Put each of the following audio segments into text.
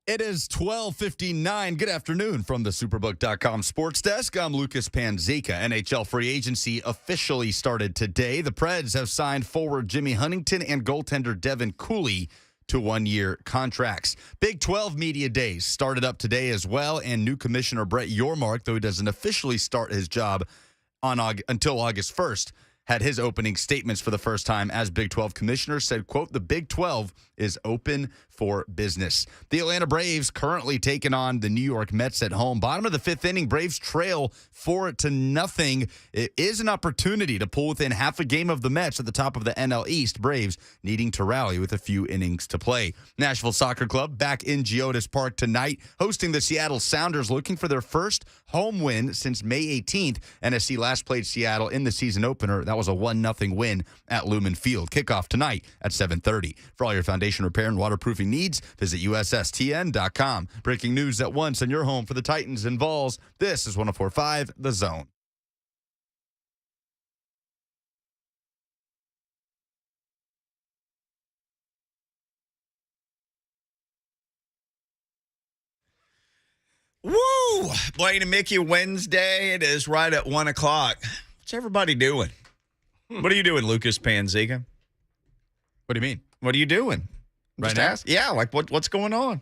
It is 12:59. Good afternoon from the Superbook.com Sports Desk. I'm Lucas Panzica. NHL free agency officially started today. The Preds have signed forward Jimmy Huntington and goaltender Devin Cooley to one-year contracts. Big 12 media days started up today as well, and new commissioner Brett Yormark, though he doesn't officially start his job until August 1st, had his opening statements for the first time as Big 12 commissioner, said, quote, "The Big 12 is open for business." The Atlanta Braves currently taking on the New York Mets at home. Bottom of the fifth inning, Braves trail 4-0. It is an opportunity to pull within half a game of the Mets at the top of the NL East. Braves needing to rally with a few innings to play. Nashville Soccer Club back in Geodis Park tonight, hosting the Seattle Sounders, looking for their first home win since May 18th. NSC last played Seattle in the season opener. That was a 1-0 win at Lumen Field. Kickoff tonight at 7:30. For all your foundation repair and waterproofing needs, visit USSTN.com. Breaking news at once on your home for the Titans and Vols. This is 104.5 The Zone. Woo! Blaine and Mickey, Wednesday. It is right at 1 o'clock. What's everybody doing? What are you doing, Lucas Panzica? What do you mean? What are you doing? Right now? Yeah, like what's going on?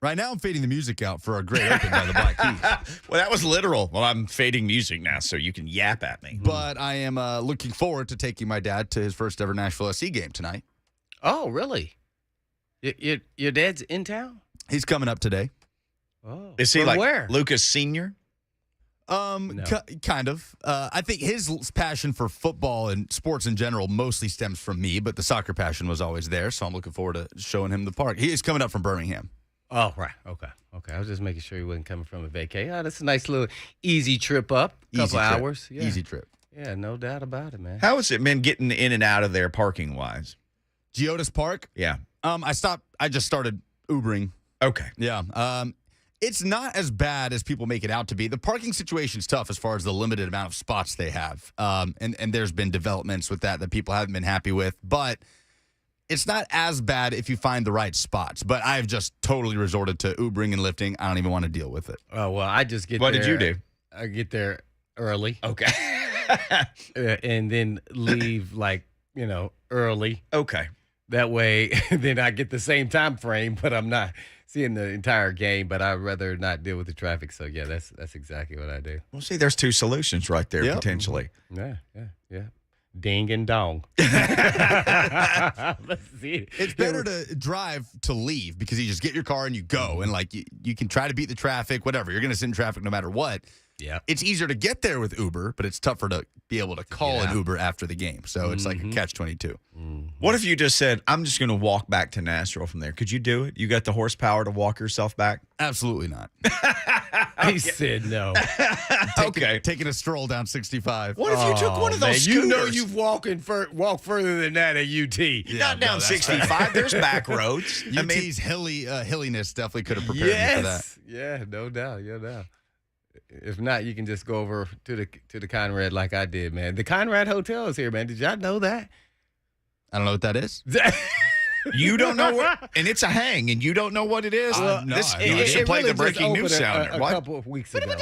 Right now, I'm fading the music out for a great open by the Black Keys. Well, that was literal. Well, I'm fading music now, so you can yap at me. But I am looking forward to taking my dad to his first ever Nashville SC game tonight. Oh, really? Your dad's in town? He's coming up today. Oh, Is he from like where? Lucas Senior? No. Kind of. I think his passion for football and sports in general mostly stems from me, but the soccer passion was always there, so I'm looking forward to showing him the park. He is coming up from Birmingham. Oh, right. Okay. I was just making sure he wasn't coming from a vacay. Oh, that's a nice little easy trip up. Couple hours. Yeah. Easy trip. Yeah, no doubt about it, man. How has it been getting in and out of there parking-wise? Geodis Park? Yeah. I just started Ubering. Okay. Yeah. It's not as bad as people make it out to be. The parking situation's tough as far as the limited amount of spots they have. And there's been developments with that people haven't been happy with. But it's not as bad if you find the right spots. But I've just totally resorted to Ubering and lifting. I don't even want to deal with it. Oh, well, I just get What there. did you do? I get there early. Okay. And then leave, early. Okay. That way, then I get the same time frame, but I'm not seeing the entire game, but I'd rather not deal with the traffic. So, yeah, that's exactly what I do. Well, see, there's two solutions right there, Yep. potentially. Yeah. Ding and dong. Let's see it. It's better to drive to leave because you just get your car and you go. And, you can try to beat the traffic, whatever. You're going to sit in traffic no matter what. Yeah. It's easier to get there with Uber, but it's tougher to be able to call an Uber after the game. So it's like a catch-22. What if you just said, I'm just going to walk back to Nashville from there? Could you do it? You got the horsepower to walk yourself back? Absolutely not. He said no. Taking a stroll down 65. What if you took one of those Man, scooters? you know you've walked further than that at UT. Not down 65. There's back roads. UT's hilliness definitely could have prepared me for that. Yeah, no doubt. If not, you can just go over to the Conrad like I did, man. The Conrad Hotel is here, man. Did y'all know that? I don't know what that is. You don't know what, and it's a hang, and you don't know what it is. No, You should play really the breaking news sounder. a What? couple of weeks ago.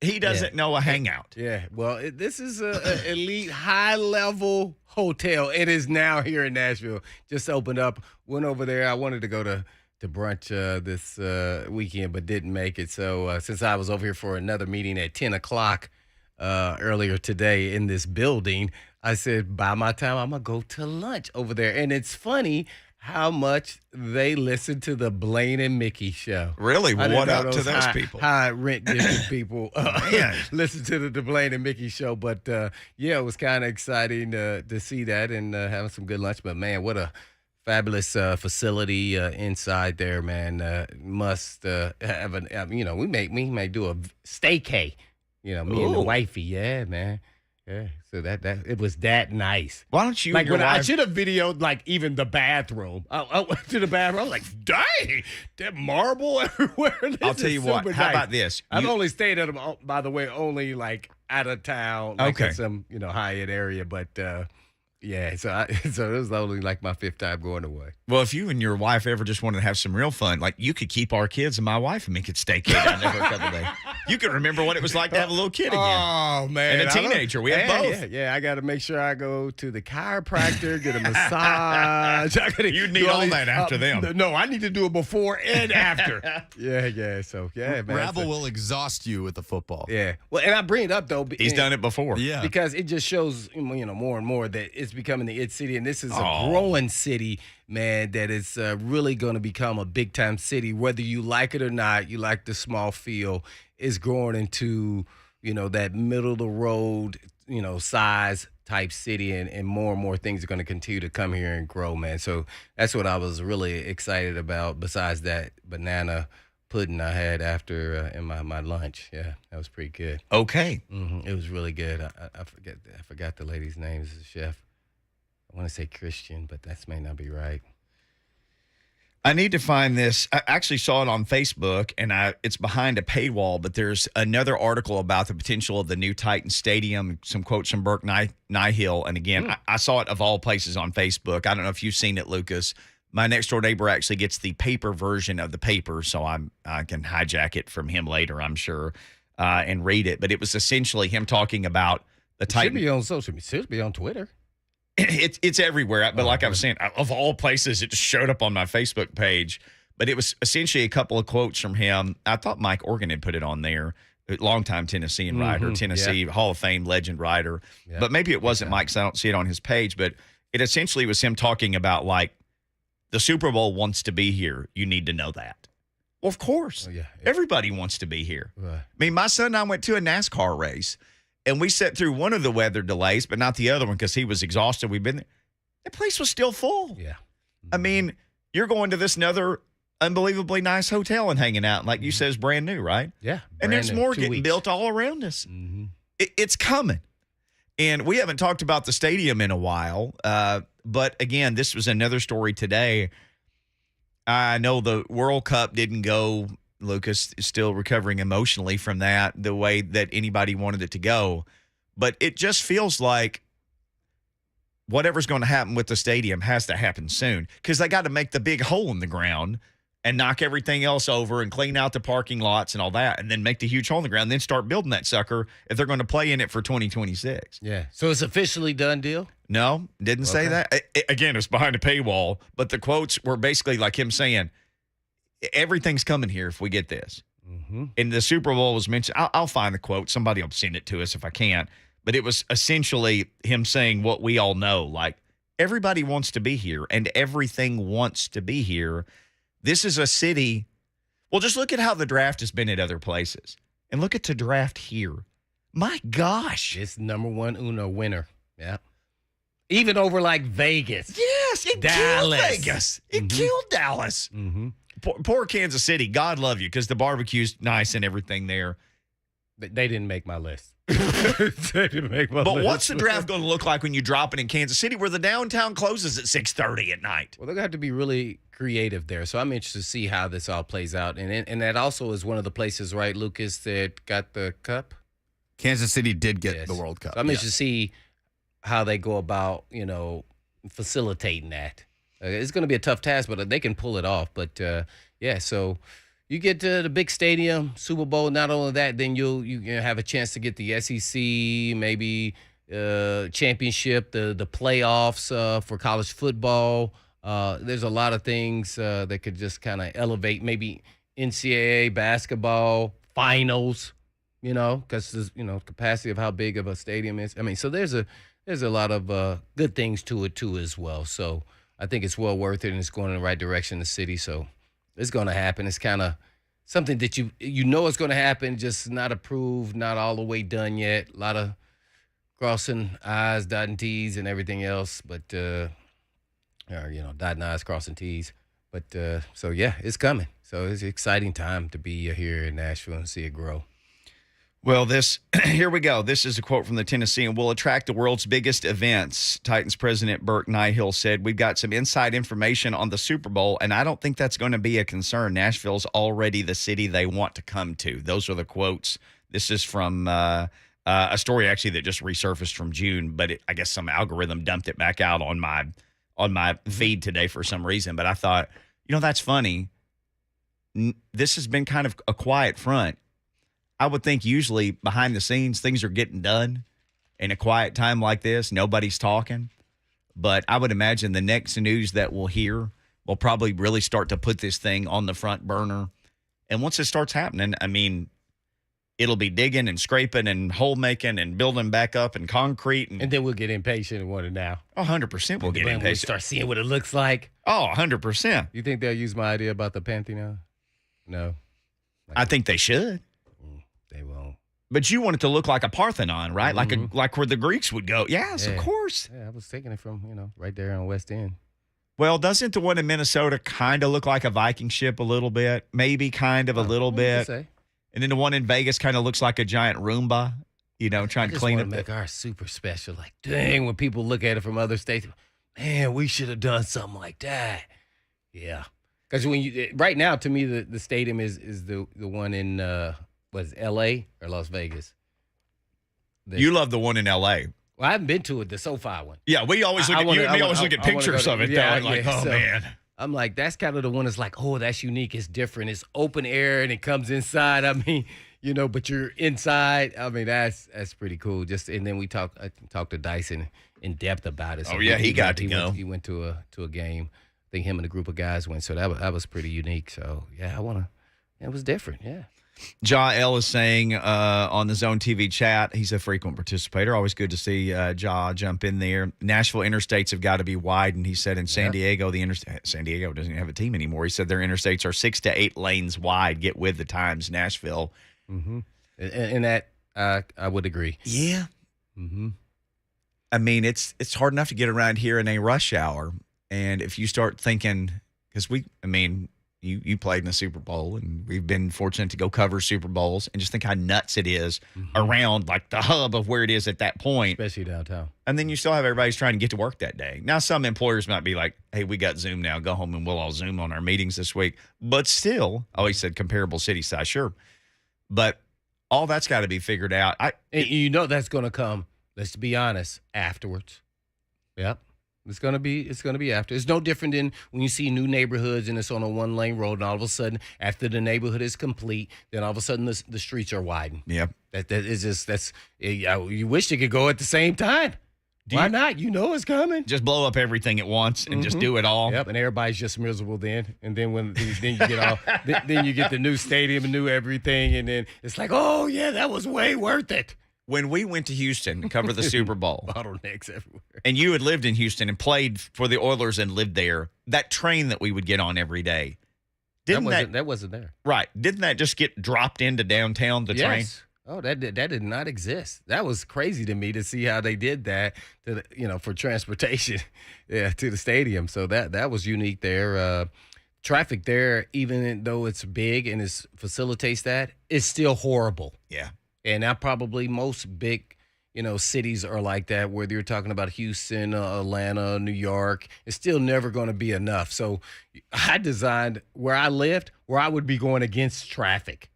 He doesn't know a hangout. Yeah, well, this is an elite, high-level hotel. It is now here in Nashville. Just opened up. Went over there. I wanted to go to brunch this weekend, but didn't make it. So since I was over here for another meeting at 10 o'clock earlier today in this building, I said, by my time, I'm going to go to lunch over there. And it's funny how much they listen to the Blaine and Mickey show. Really? I didn't What know up to those people? High rent district people listen to the Blaine and Mickey show. But, yeah, it was kind of exciting to see that and having some good lunch. But, man, what a fabulous facility inside there, man. Must have we may do a staycay, me and the wifey. Yeah, man. Yeah, so that it was that nice. Why don't you? Like when I should have videoed even the bathroom. I went to the bathroom. I was like, dang, that marble everywhere. I'll tell you what. How about this? I've only stayed at them, by the way, only out of town, Okay. in some Hyatt area. But Yeah, so it was only like my 5th time going away. Well, if you and your wife ever just wanted to have some real fun, like you could keep our kids and my wife and we could staycate down there for a couple of days. You could remember what it was like to have a little kid again. Oh, man. And a teenager. We have both. Yeah, I got to make sure I go to the chiropractor, get a massage. You need all that after them. No, I need to do it before and after. Yeah. So, yeah, man. Rabble will exhaust you with the football. Yeah. Well, and I bring it up, though. He's done it before. Yeah. Because it just shows, more and more that it's becoming the it city. And this is a growing city, man, that is really going to become a big-time city. Whether you like it or not, you like the small feel, is growing into, that middle-of-the-road, size type city. And more things are going to continue to come here and grow, man. So that's what I was really excited about, besides that banana pudding I had after in my lunch. Yeah, that was pretty good. Okay. It was really good. I forgot the lady's name. Is the chef. I want to say Christian, but that may not be right. I need to find this. I actually saw it on Facebook, and it's behind a paywall, but there's another article about the potential of the new Titan Stadium, some quotes from Burke Nihil. And again, I saw it of all places on Facebook. I don't know if you've seen it, Lucas. My next-door neighbor actually gets the paper version of the paper, so I can hijack it from him later, I'm sure, and read it. But it was essentially him talking about the Titan. It should be on social media. It should be on Twitter. It's everywhere. But like I was saying, of all places, it just showed up on my Facebook page. But it was essentially a couple of quotes from him. I thought Mike Organ had put it on there. Longtime Tennessean writer, Tennessee Hall of Fame legend writer. Yeah. But maybe it wasn't Mike, so I don't see it on his page. But it essentially was him talking about, like, the Super Bowl wants to be here. You need to know that. Well, of course. Oh, yeah. Everybody wants to be here. Right. I mean, my son and I went to a NASCAR race, and we sat through one of the weather delays, but not the other one because he was exhausted. We've been there. The place was still full. Yeah. I mean, you're going to this another unbelievably nice hotel and hanging out. Like you said, it's brand new, right? Yeah. And there's more getting built all around us. Mm-hmm. It's coming. And we haven't talked about the stadium in a while. But, again, this was another story today. I know the World Cup didn't go. Lucas is still recovering emotionally from that, the way that anybody wanted it to go. But it just feels like whatever's going to happen with the stadium has to happen soon because they got to make the big hole in the ground and knock everything else over and clean out the parking lots and all that, and then make the huge hole in the ground and then start building that sucker if they're going to play in it for 2026. Yeah. So it's officially done deal? No, didn't say that. Again, it's behind a paywall, but the quotes were basically like him saying, everything's coming here if we get this. Mm-hmm. And the Super Bowl was mentioned. I'll find the quote. Somebody will send it to us if I can't. But it was essentially him saying what we all know, like everybody wants to be here and everything wants to be here. This is a city. Well, just look at how the draft has been at other places and look at the draft here. My gosh. It's number one Uno winner. Yeah. Even over like Vegas. Yes. It Dallas. killed Vegas. It killed Dallas. Mm-hmm. Poor Kansas City. God love you because the barbecue's nice and everything there. They didn't make my list. They didn't make my list. But what's the draft going to look like when you drop it in Kansas City where the downtown closes at 6:30 at night? Well, they're going to have to be really creative there. So I'm interested to see how this all plays out. And that also is one of the places, right, Lucas, that got the cup? Kansas City did get the World Cup. So I'm interested to see how they go about, facilitating that. It's going to be a tough task, but they can pull it off. But, so you get to the big stadium, Super Bowl. Not only that, then you have a chance to get the SEC, maybe championship, the playoffs for college football. There's a lot of things that could just kind of elevate maybe NCAA basketball finals, because there's, capacity of how big of a stadium is. I mean, so there's a lot of good things to it, too, as well. So I think it's well worth it, and it's going in the right direction, the city. So it's going to happen. It's kind of something that you know it's going to happen, just not approved, not all the way done yet. A lot of crossing I's, dotting T's, and everything else. But, dotting I's, crossing T's. But, it's coming. So it's an exciting time to be here in Nashville and see it grow. Well, here we go. This is a quote from the Tennessean. Will attract the world's biggest events. Titans president Burke Nihil said, we've got some inside information on the Super Bowl, and I don't think that's going to be a concern. Nashville's already the city they want to come to. Those are the quotes. This is from a story actually that just resurfaced from June, but I guess some algorithm dumped it back out on my feed today for some reason. But I thought, that's funny. This has been kind of a quiet front. I would think usually behind the scenes things are getting done in a quiet time like this. Nobody's talking. But I would imagine the next news that we'll hear will probably really start to put this thing on the front burner. And once it starts happening, I mean, it'll be digging and scraping and hole making and building back up and concrete. And then we'll get impatient and want it now. 100% we'll get impatient. We'll start seeing what it looks like. Oh, 100%. You think they'll use my idea about the Pantheon? No. I think they should. They won't. But you want it to look like a Parthenon, right? Mm-hmm. Like where the Greeks would go. Yes, yeah. Of course. Yeah, I was taking it from, right there on West End. Well, doesn't the one in Minnesota kind of look like a Viking ship a little bit? Maybe kind of a little bit. And then the one in Vegas kind of looks like a giant Roomba, trying to clean up. Make ours super special. Like, dang, when people look at it from other states, man, we should have done something like that. Yeah. Because right now, to me, the stadium is the one in L.A. or Las Vegas? You love the one in L.A. Well, I haven't been to it, the SoFi one. Yeah, we always look at pictures of it. Yeah, like, oh, man. I'm like, that's kind of the one that's like, oh, that's unique. It's different. It's open air and it comes inside. I mean, but you're inside. I mean, that's pretty cool. And then I talked to Dyson in depth about it. So he got to go. He went to a game. I think him and a group of guys went. So that was pretty unique. So, yeah, it was different. Yeah. Jon Hale is saying on the Zone TV chat, he's a frequent participator. Always good to see Ja jump in there. Nashville interstates have got to be widened. He said in San Diego, San Diego doesn't have a team anymore. He said their interstates are 6 to 8 lanes wide. Get with the times, Nashville. Mm-hmm. And that I would agree. Yeah. Mm-hmm. I mean, it's hard enough to get around here in a rush hour. And if you start thinking, because you played in the Super Bowl, and we've been fortunate to go cover Super Bowls, and just think how nuts it is around like the hub of where it is at that point. Especially downtown. And then you still have everybody's trying to get to work that day. Now, some employers might be like, hey, we got Zoom now. Go home and we'll all Zoom on our meetings this week. But still, I always said comparable city size, sure. But all that's got to be figured out. That's going to come, let's be honest, afterwards. Yep. It's gonna be after. It's no different than when you see new neighborhoods and it's on a 1-lane road, and all of a sudden, after the neighborhood is complete, then all of a sudden the streets are widened. Yep. That is just you wish it could go at the same time. Why not? It's coming. Just blow up everything at once and just do it all. Yep, and everybody's just miserable then. And then then you get then you get the new stadium and new everything, and then it's like, oh yeah, that was way worth it. When we went to Houston to cover the Super Bowl, bottlenecks everywhere, and you had lived in Houston and played for the Oilers and lived there, that train that we would get on every day, that wasn't there. Right. Didn't that just get dropped into downtown, the train? Oh, that did not exist. That was crazy to me to see how they did that for transportation to the stadium. So that was unique there. Traffic there, even though it's big and it facilitates that, is still horrible. Yeah. And now probably most big, cities are like that, whether you're talking about Houston, Atlanta, New York. It's still never going to be enough. So I designed where I lived, where I would be going against traffic,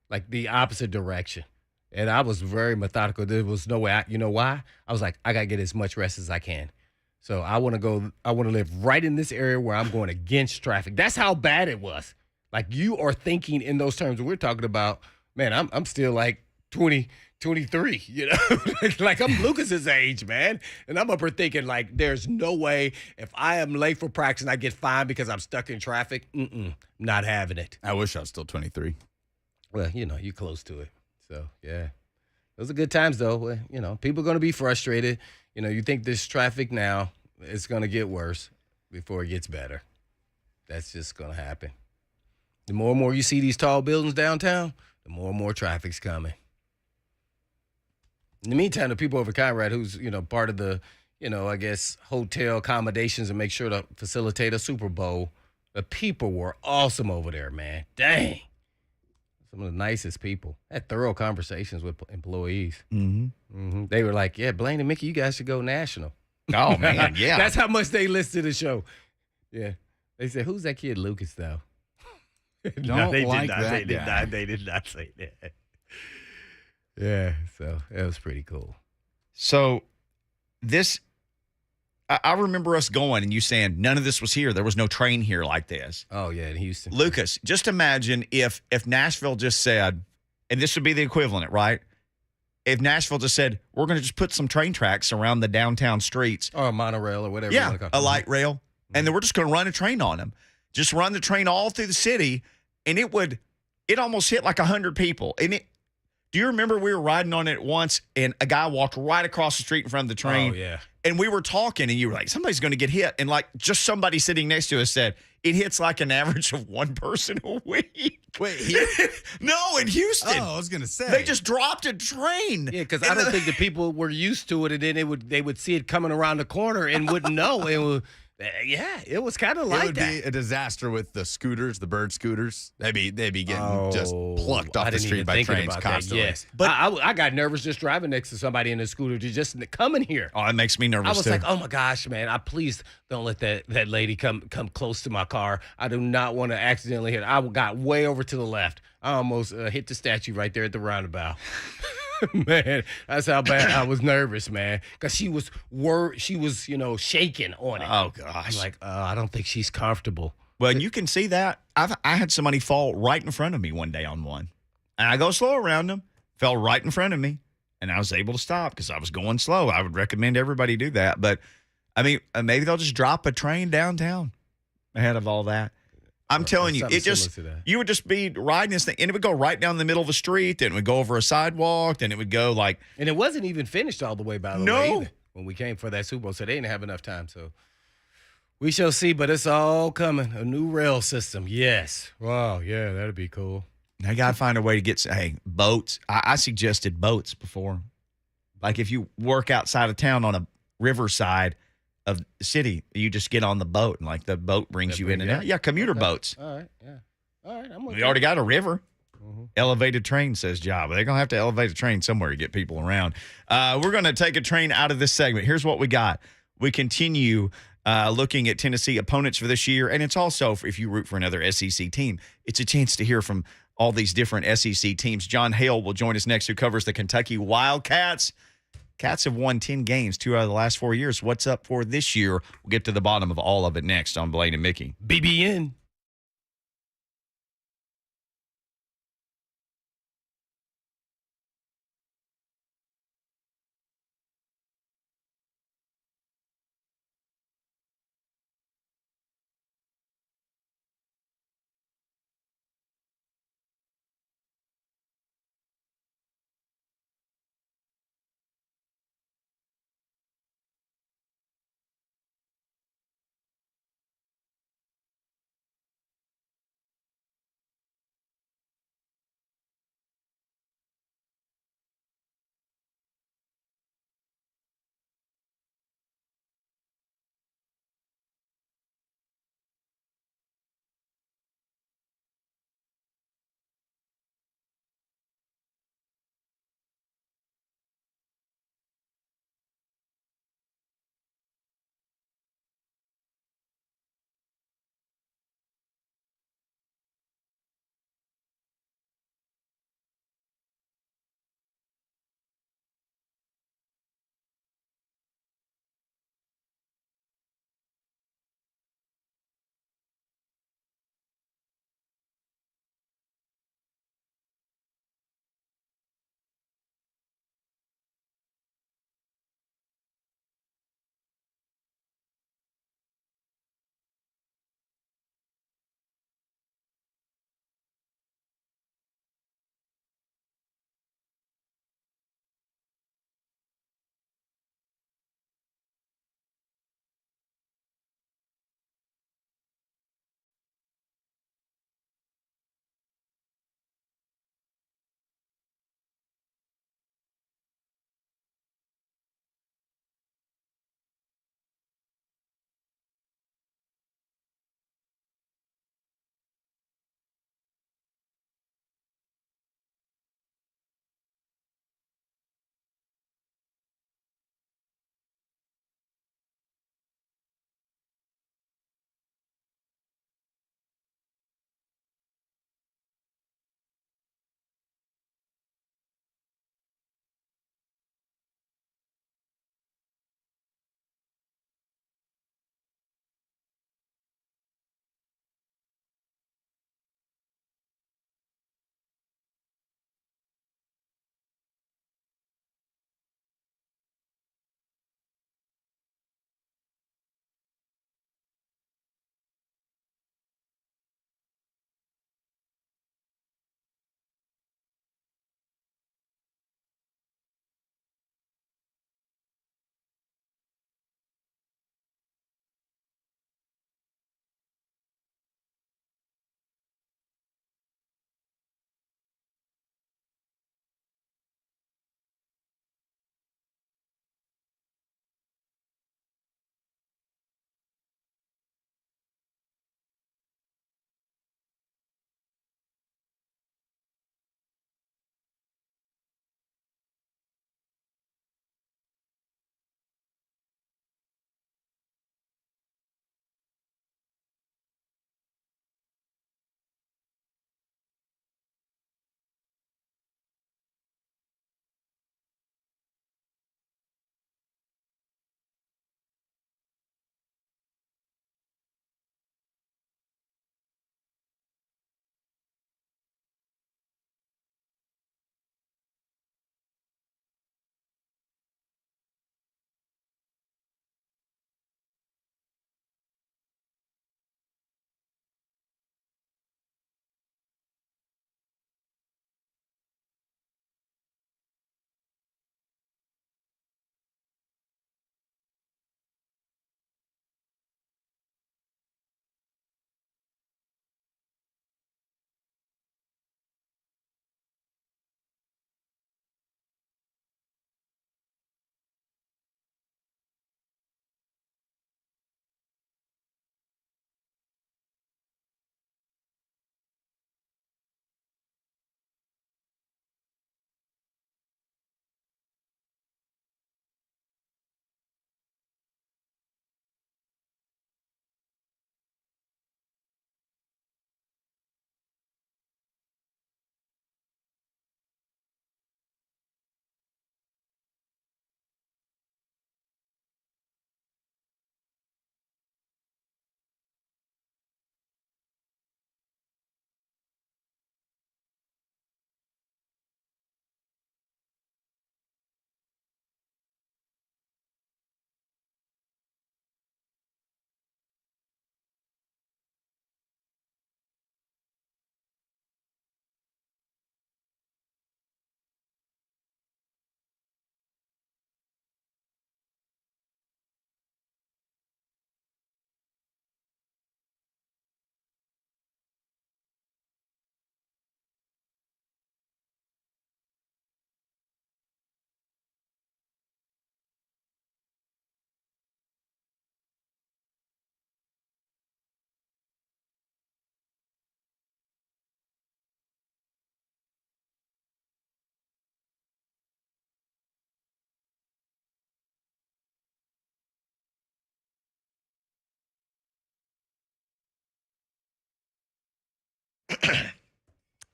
like the opposite direction. And I was very methodical. There was no way. You know why? I was like, I got to get as much rest as I can. So I want to live right in this area where I'm going against traffic. That's how bad it was. Like, you are thinking in those terms. We're talking about, man, I'm still like 20, 23, like I'm Lucas's age, man. And I'm up here thinking, like, there's no way if I am late for practice and I get fined because I'm stuck in traffic, not having it. I wish I was still 23. Well, you're close to it. So, yeah. Those are good times, though. People are going to be frustrated. You think this traffic now, it's going to get worse before it gets better. That's just going to happen. The more and more you see these tall buildings downtown, the more and more traffic's coming. In the meantime, the people over Conrad, who's, part of the, I guess, hotel accommodations and make sure to facilitate a Super Bowl, the people were awesome over there, man. Dang. Some of the nicest people. Had thorough conversations with employees. Mm-hmm. Mm-hmm. They were like, yeah, Blaine and Mickey, you guys should go national. Oh, man, yeah. That's how much they listened to the show. Yeah. They said, who's that kid Lucas, though? They did not say that. They did not say that. Yeah, so it was pretty cool. So this, I remember us going and you saying none of this was here. There was no train here like this. Oh, yeah, in Houston. Lucas, just imagine if Nashville just said, and this would be the equivalent, right? If Nashville just said, we're going to just put some train tracks around the downtown streets. Or a monorail or whatever. you Yeah, wanna call it. a light rail. And then we're just going to run a train on them. Just run the train all through the city. And it almost hit like 100 people. And do you remember we were riding on it once and a guy walked right across the street in front of the train? Oh, yeah. And we were talking and you were like, somebody's going to get hit. And like just somebody sitting next to us said, it hits like an average of one person a week. Wait, here? No, in Houston. Oh, I was going to say. They just dropped a train. Yeah, because I don't think the people were used to it, and then they would see it coming around the corner and wouldn't know. It was kind of like it would that. be a disaster with the scooters, the bird scooters. They'd be getting just plucked off I the didn't street even by think trains about that. constantly. Yes, but I got nervous just driving next to somebody in a scooter just coming here. Oh, it makes me nervous I was too. like, oh my gosh, man! Please don't let that lady come close to my car. I do not want to accidentally hit. I got way over to the left. I almost hit the statue right there at the roundabout. Man, that's how bad I was nervous, man. Because she was shaking on it. Oh gosh. I'm like, I don't think she's comfortable. Well, and you can see that. I had somebody fall right in front of me one day on one. And I go slow around them, fell right in front of me, and I was able to stop because I was going slow. I would recommend everybody do that. But, I mean, maybe they'll just drop a train downtown ahead of all that. I'm telling you, you would just be riding this thing, and it would go right down the middle of the street, then it would go over a sidewalk, then it would go like. And it wasn't even finished all the way, by the way, either, when we came for that Super Bowl, so they didn't have enough time. So we shall see, but it's all coming. A new rail system, yes. Wow, yeah, that'd be cool. I got to find a way to get, boats. I suggested boats before. Like if you work outside of town on a riverside of the city, you just get on the boat and like the boat brings you in and out. Yeah, commuter boats. All right, yeah. All right, We already got a river. Mm-hmm. Elevated train, says Job. They're going to have to elevate a train somewhere to get people around. We're going to take a train out of this segment. Here's what we got. We continue looking at Tennessee opponents for this year, and it's also, if you root for another SEC team, it's a chance to hear from all these different SEC teams. Jon Hale will join us next, who covers the Kentucky Wildcats. Cats have won 10 games, 2 out of the last 4 years. What's up for this year? We'll get to the bottom of all of it next on Blaine and Mickey. BBN.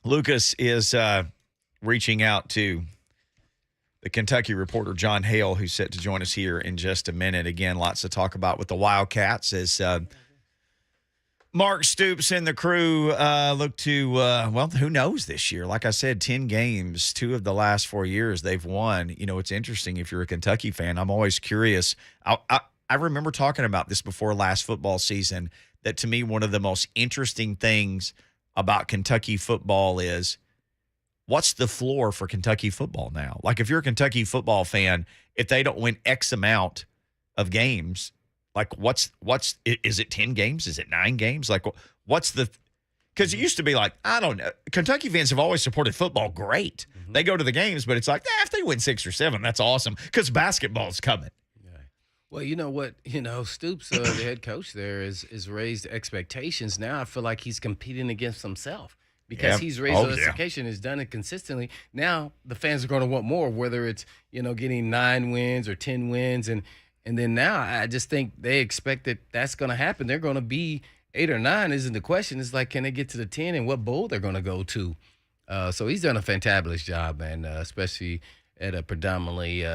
Lucas is reaching out to the Kentucky reporter, Jon Hale, who's set to join us here in just a minute. Again, lots to talk about with the Wildcats as Mark Stoops and the crew look to, who knows this year? Like I said, 10 games, 2 of the last 4 years they've won. You know, it's interesting if you're a Kentucky fan. I'm always curious. I remember talking about this before last football season, that to me one of the most interesting things about Kentucky football is what's the floor for Kentucky football now? Like if you're a Kentucky football fan, if they don't win X amount of games, like what's is it 10 games? Is it 9 games? Like what's the – because it used to be like, I don't know. Kentucky fans have always supported football great. Mm-hmm. They go to the games, but it's like, if they win 6 or 7, that's awesome because basketball's coming. Well, you know what? Stoops, the head coach there, is raised expectations. Now I feel like he's competing against himself because he's raised those expectations, has done it consistently. Now the fans are going to want more, whether it's, getting 9 wins or 10 wins. And then now I just think they expect that that's going to happen. They're going to be 8 or 9 isn't the question. It's like, can they get to the 10 and what bowl they're going to go to? So he's done a fantabulous job, man, especially at a predominantly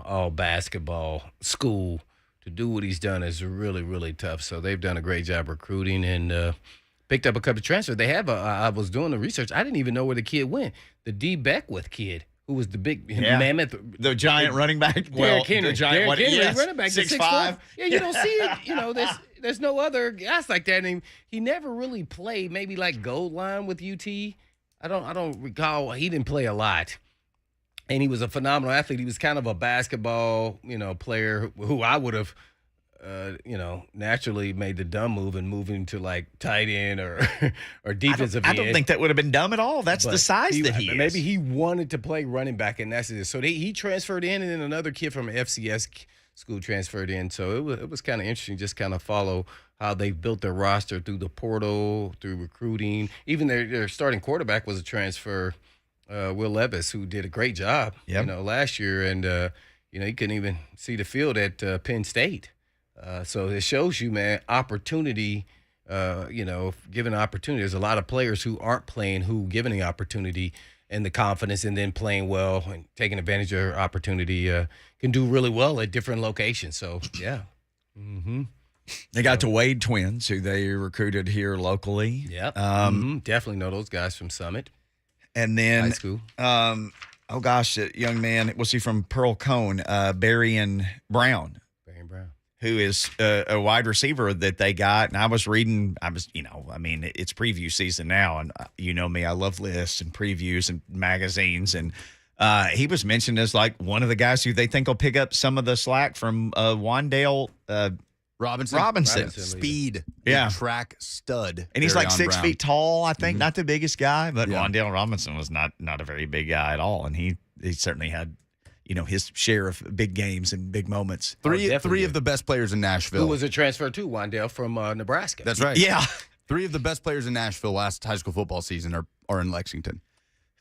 all basketball school. To do what he's done is really, really tough. So they've done a great job recruiting and picked up a couple of transfers. They have I was doing the research. I didn't even know where the kid went. The D. Beckwith kid, who was the big mammoth. The giant running back. Well, the giant running back. 6'5". Yeah, you don't see it. There's no other guys like that. And he never really played maybe like goal line with UT. I don't recall. He didn't play a lot. And he was a phenomenal athlete. He was kind of a basketball, player who I would have, naturally made the dumb move and moving to like tight end or defensive end. I don't think that would have been dumb at all. That's the size that he is. Maybe he wanted to play running back, and that's it. So he transferred in, and then another kid from FCS school transferred in. So it was kind of interesting, just kind of follow how they built their roster through the portal, through recruiting. Even their starting quarterback was a transfer. Will Levis, who did a great job, last year, and he couldn't even see the field at Penn State. So it shows you, man, opportunity. Given opportunity, there's a lot of players who aren't playing, who given the opportunity and the confidence, and then playing well and taking advantage of their opportunity, can do really well at different locations. So yeah. Mm-hmm. They got the Wade twins, who they recruited here locally. Yep. Definitely know those guys from Summit. And then, high school. That young man, was he from Pearl Cone? Barrion Brown. Who is a wide receiver that they got. And I was reading, it's preview season now. And you know me, I love lists and previews and magazines. And he was mentioned as like one of the guys who they think will pick up some of the slack from Wandale Robinson. Speed. Yeah. Track stud. And he's like 6 Brown. feet tall, I think. Mm-hmm. Not the biggest guy, but yeah. Wandale Robinson was not a very big guy at all. And he certainly had, his share of big games and big moments. Three of the best players in Nashville. Who was a transfer to Wandale from Nebraska. That's right. Yeah. 3 of the best players in Nashville last high school football season are in Lexington.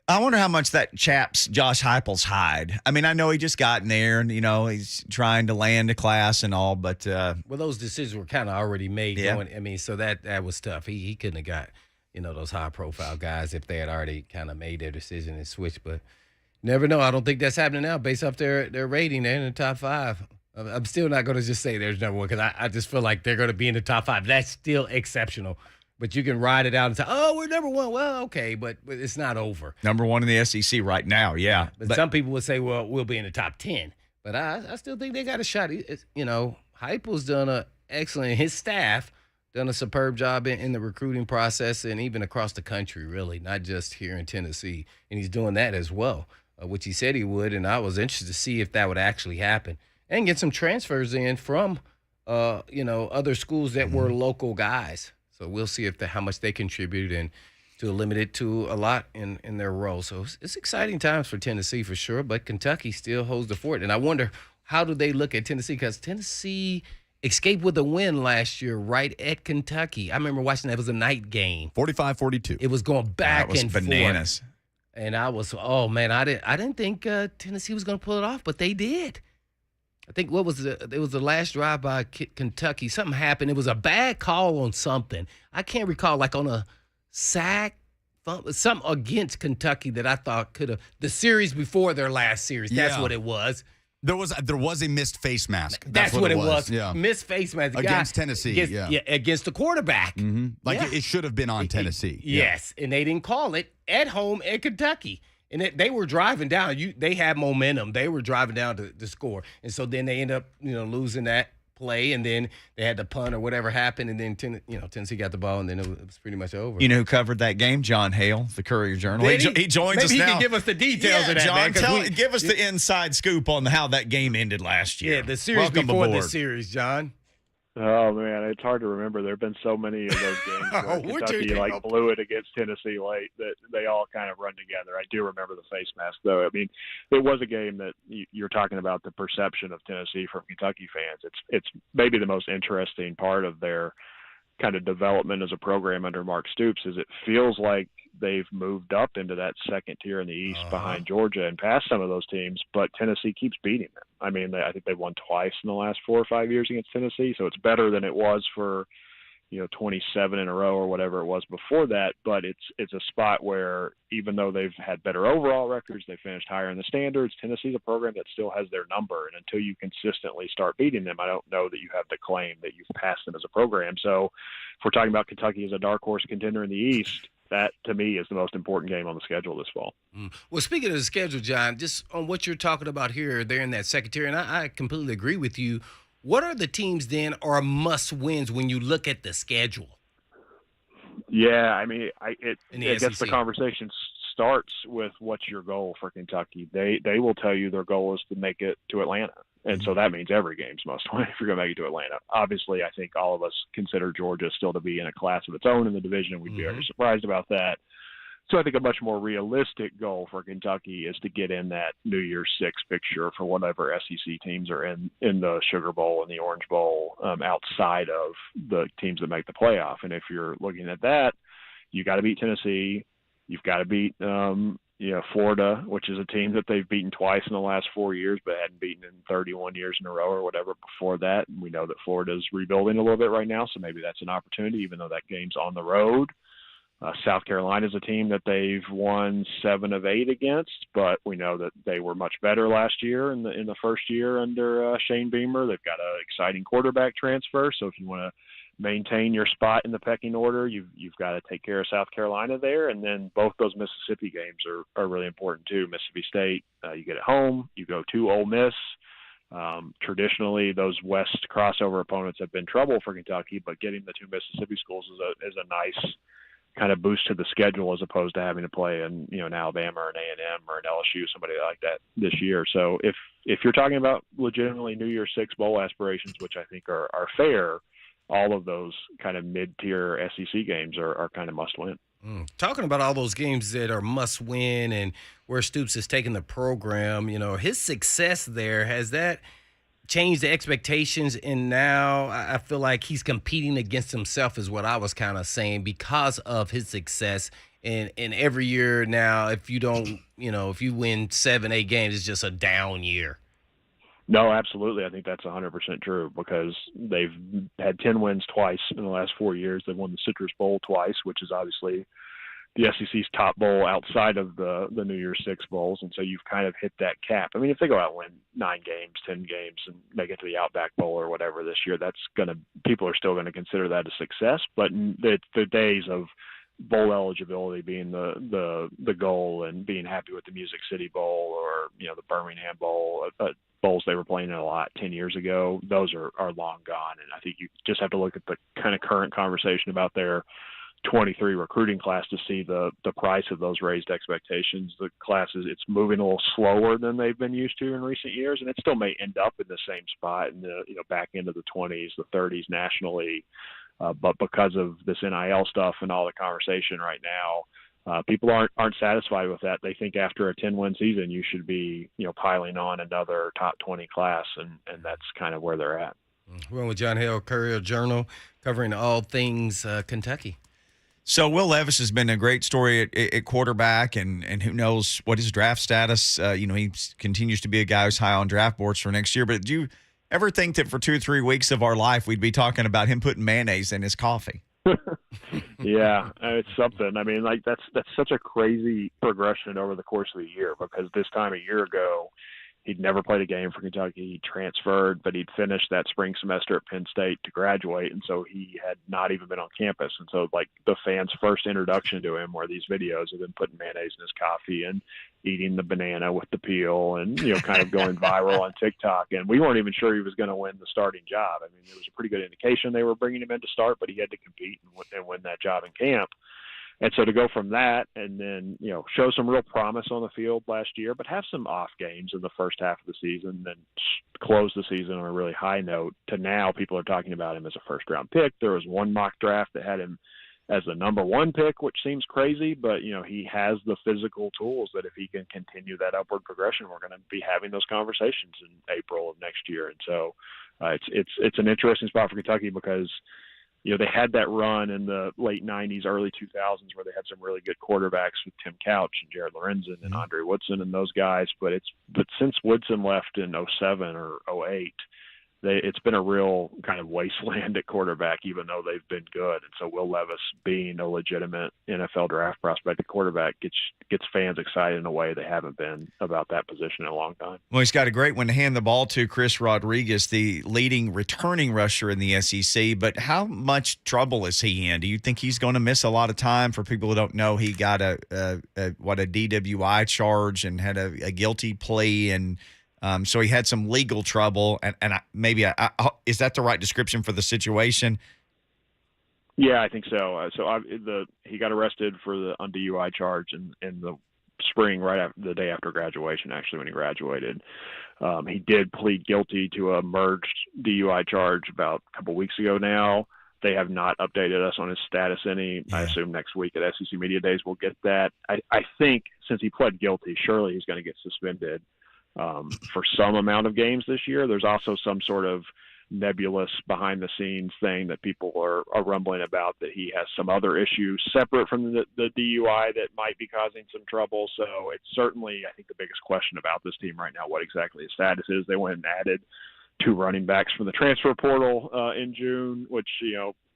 I wonder how much that chap's Josh Heupel's hide. I mean, I know he just got in there and, he's trying to land a class and all, but. Well, those decisions were kind of already made. Yeah. So that was tough. He couldn't have got, those high-profile guys if they had already kind of made their decision and switched. But never know. I don't think that's happening now based off their rating. They're in the top 5. I'm still not going to just say there's number 1 because I just feel like they're going to be in the top 5. That's still exceptional. But you can ride it out and say, oh, we're number 1. Well, okay, but it's not over. Number 1 in the SEC right now, yeah. But some people would say, well, we'll be in the top 10. But I still think they got a shot. Heupel's done an excellent, his staff done a superb job in the recruiting process and even across the country, really, not just here in Tennessee. And he's doing that as well, which he said he would. And I was interested to see if that would actually happen. And get some transfers in from, other schools that were local guys. So we'll see how much they contribute and to limit it to a lot in their role. So it's exciting times for Tennessee for sure, but Kentucky still holds the fort. And I wonder, how do they look at Tennessee? Because Tennessee escaped with a win last year right at Kentucky. I remember watching that. It was a night game. 45-42. It was going back and forth. Bananas. And I was, oh, man, I didn't think Tennessee was going to pull it off, but they did. I think it was the last drive by Kentucky. Something happened. It was a bad call on something. I can't recall, like on a sack some against Kentucky that I thought could have the series before their last series. That's what it was. There was a missed face mask. That's what it was. Yeah. Missed face mask Against Tennessee. Against the quarterback. Mm-hmm. It should have been on Tennessee. Yes, and they didn't call it at home in Kentucky. And they were driving down. They had momentum. They were driving down to score. And so then they end up, losing that play, and then they had the punt or whatever happened, and then Tennessee got the ball, and then it was pretty much over. You know who covered that game? Jon Hale, the Courier Journal. He joins us now. Maybe he can give us the details of that. John, give us the inside scoop on how that game ended last year. Yeah, the series before the series, John. Oh man, it's hard to remember. There have been so many of those games where Kentucky blew it against Tennessee late that they all kind of run together. I do remember the face mask, though. I mean, it was a game that you're talking about the perception of Tennessee from Kentucky fans. It's maybe the most interesting part of their kind of development as a program under Mark Stoops. Is it feels like they've moved up into that second tier in the East behind Georgia and past some of those teams, but Tennessee keeps beating them. I mean, I think they've won twice in the last 4 or 5 years against Tennessee, so it's better than it was for 27 in a row or whatever it was before that. But it's a spot where even though they've had better overall records, they finished higher in the standards. Tennessee's a program that still has their number, and until you consistently start beating them, I don't know that you have the claim that you've passed them as a program. So if we're talking about Kentucky as a dark horse contender in the East, that, to me, is the most important game on the schedule this fall. Well, speaking of the schedule, John, just on what you're talking about here, they're in that second tier, and I completely agree with you. What are the teams then are must-wins when you look at the schedule? Yeah, I mean, I guess the SEC. conversation starts with what's your goal for Kentucky. They will tell you their goal is to make it to Atlanta. And so that means every game's must win if you're going to make it to Atlanta. Obviously, I think all of us consider Georgia still to be in a class of its own in the division. We'd be very surprised about that. So I think a much more realistic goal for Kentucky is to get in that New Year's Six picture for whatever SEC teams are in the Sugar Bowl and the Orange Bowl outside of the teams that make the playoff. And if you're looking at that, you got to beat Tennessee. You've got to beat Florida, which is a team that they've beaten twice in the last 4 years, but hadn't beaten in 31 years in a row or whatever before that. And we know that Florida's rebuilding a little bit right now, so maybe that's an opportunity, even though that game's on the road. South Carolina is a team that they've won 7 of 8 against, but we know that they were much better last year in the first year under Shane Beamer. They've got an exciting quarterback transfer, so if you want to maintain your spot in the pecking order, you've got to take care of South Carolina there. And then both those Mississippi games are really important too. Mississippi State, you get at home, you go to Ole Miss. Traditionally, those West crossover opponents have been trouble for Kentucky, but getting the 2 Mississippi schools is a nice kind of boost to the schedule as opposed to having to play in an Alabama or an A&M or an LSU, somebody like that this year. So if you're talking about legitimately New Year's Six bowl aspirations, which I think are fair, all of those kind of mid-tier SEC games are kind of must-win. Talking about all those games that are must-win and where Stoops has taken the program, his success there, has that changed the expectations? And now I feel like he's competing against himself is what I was kind of saying because of his success. And every year now, if you don't, if you win 7, 8 games, it's just a down year. No, absolutely. I think that's 100% true because they've had 10 wins twice in the last 4 years. They've won the Citrus Bowl twice, which is obviously the SEC's top bowl outside of the New Year's Six bowls. And so you've kind of hit that cap. I mean, if they go out and win 9 games, 10 games, and make it to the Outback Bowl or whatever this year, people are still going to consider that a success. But the days of bowl eligibility being the goal and being happy with the Music City Bowl or the Birmingham Bowl, bowls they were playing in a lot 10 years ago, those are long gone. And I think you just have to look at the kind of current conversation about their 23 recruiting class to see the price of those raised expectations. The classes, it's moving a little slower than they've been used to in recent years, and it still may end up in the same spot in the back end of the 20s, the 30s nationally. But because of this NIL stuff and all the conversation right now, people aren't satisfied with that. They think after a 10-win season, you should be piling on another top 20 class, and that's kind of where they're at. We're with Jon Hale, Courier Journal, covering all things Kentucky. So Will Levis has been a great story at quarterback, and who knows what his draft status. He continues to be a guy who's high on draft boards for next year. But do you ever think that for 2 or 3 weeks of our life we'd be talking about him putting mayonnaise in his coffee? Yeah, it's something. I mean, like that's such a crazy progression over the course of a year, because this time a year ago, he'd never played a game for Kentucky. He transferred, but he'd finished that spring semester at Penn State to graduate, and so he had not even been on campus. And so, like, the fans' first introduction to him were these videos of him putting mayonnaise in his coffee and eating the banana with the peel and, kind of going viral on TikTok. And we weren't even sure he was going to win the starting job. I mean, there was a pretty good indication they were bringing him in to start, but he had to compete and win that job in camp. And so to go from that and then, show some real promise on the field last year, but have some off games in the first half of the season, then close the season on a really high note, to now people are talking about him as a first-round pick. There was one mock draft that had him as the number one pick, which seems crazy, but, he has the physical tools that if he can continue that upward progression, we're going to be having those conversations in April of next year. And so it's an interesting spot for Kentucky because – they had that run in the late 90s, early 2000s where they had some really good quarterbacks with Tim Couch and Jared Lorenzen and Andre Woodson and those guys. But since Woodson left in 07 or 08, it's been a real kind of wasteland at quarterback, even though they've been good. And so Will Levis being a legitimate NFL draft prospect at quarterback gets fans excited in a way they haven't been about that position in a long time. Well, he's got a great one to hand the ball to, Chris Rodriguez, the leading returning rusher in the SEC. But how much trouble is he in? Do you think he's going to miss a lot of time? For people who don't know, he got a DWI charge and had a guilty plea, and so he had some legal trouble, and is that the right description for the situation? Yeah, I think so. He got arrested for the DUI charge in the spring, right after the day after graduation. Actually, when he graduated, he did plead guilty to a merged DUI charge about a couple weeks ago. Now they have not updated us on his status any. Yeah. I assume next week at SEC Media Days we'll get that. I think since he pled guilty, surely he's going to get suspended for some amount of games this year. There's also some sort of nebulous behind the scenes thing that people are rumbling about, that he has some other issues separate from the DUI that might be causing some trouble. So it's certainly, I think, the biggest question about this team right now, what exactly his status is. They went and added 2 running backs from the transfer portal in June, which,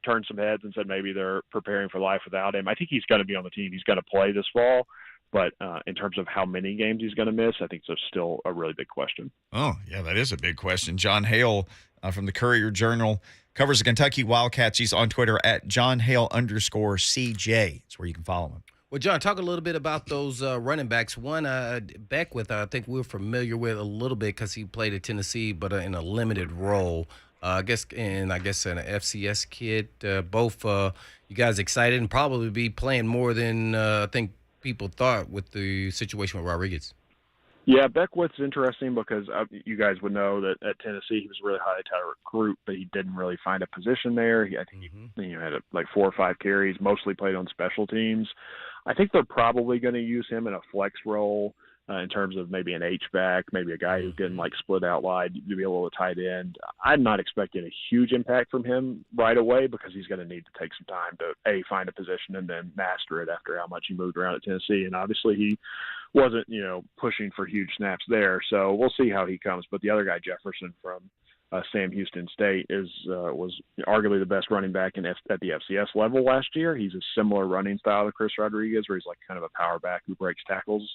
turned some heads and said maybe they're preparing for life without him. I think he's going to be on the team. He's going to play this fall. But in terms of how many games he's going to miss, I think it's still a really big question. Oh, yeah, that is a big question. Jon Hale from the Courier-Journal covers the Kentucky Wildcats. He's on Twitter at @JonHale_CJ. That's where you can follow him. Well, John, talk a little bit about those running backs. One, Beckwith, I think we're familiar with a little bit because he played at Tennessee, but in a limited role. I guess an FCS kid. Both you guys excited and probably be playing more than I think people thought with the situation with Rodriguez. Yeah, Beckwith's interesting because you guys would know that at Tennessee he was a really highly touted recruit, but he didn't really find a position there. I think he had like 4 or 5 carries, mostly played on special teams. I think they're probably going to use him in a flex role in terms of maybe an H-back, maybe a guy who can like split out wide to be a little tight end. I'm not expecting a huge impact from him right away because he's going to need to take some time to find a position and then master it after how much he moved around at Tennessee. And obviously he wasn't, pushing for huge snaps there. So we'll see how he comes. But the other guy, Jefferson from Sam Houston State, was arguably the best running back at the FCS level last year. He's a similar running style to Chris Rodriguez, where he's like kind of a power back who breaks tackles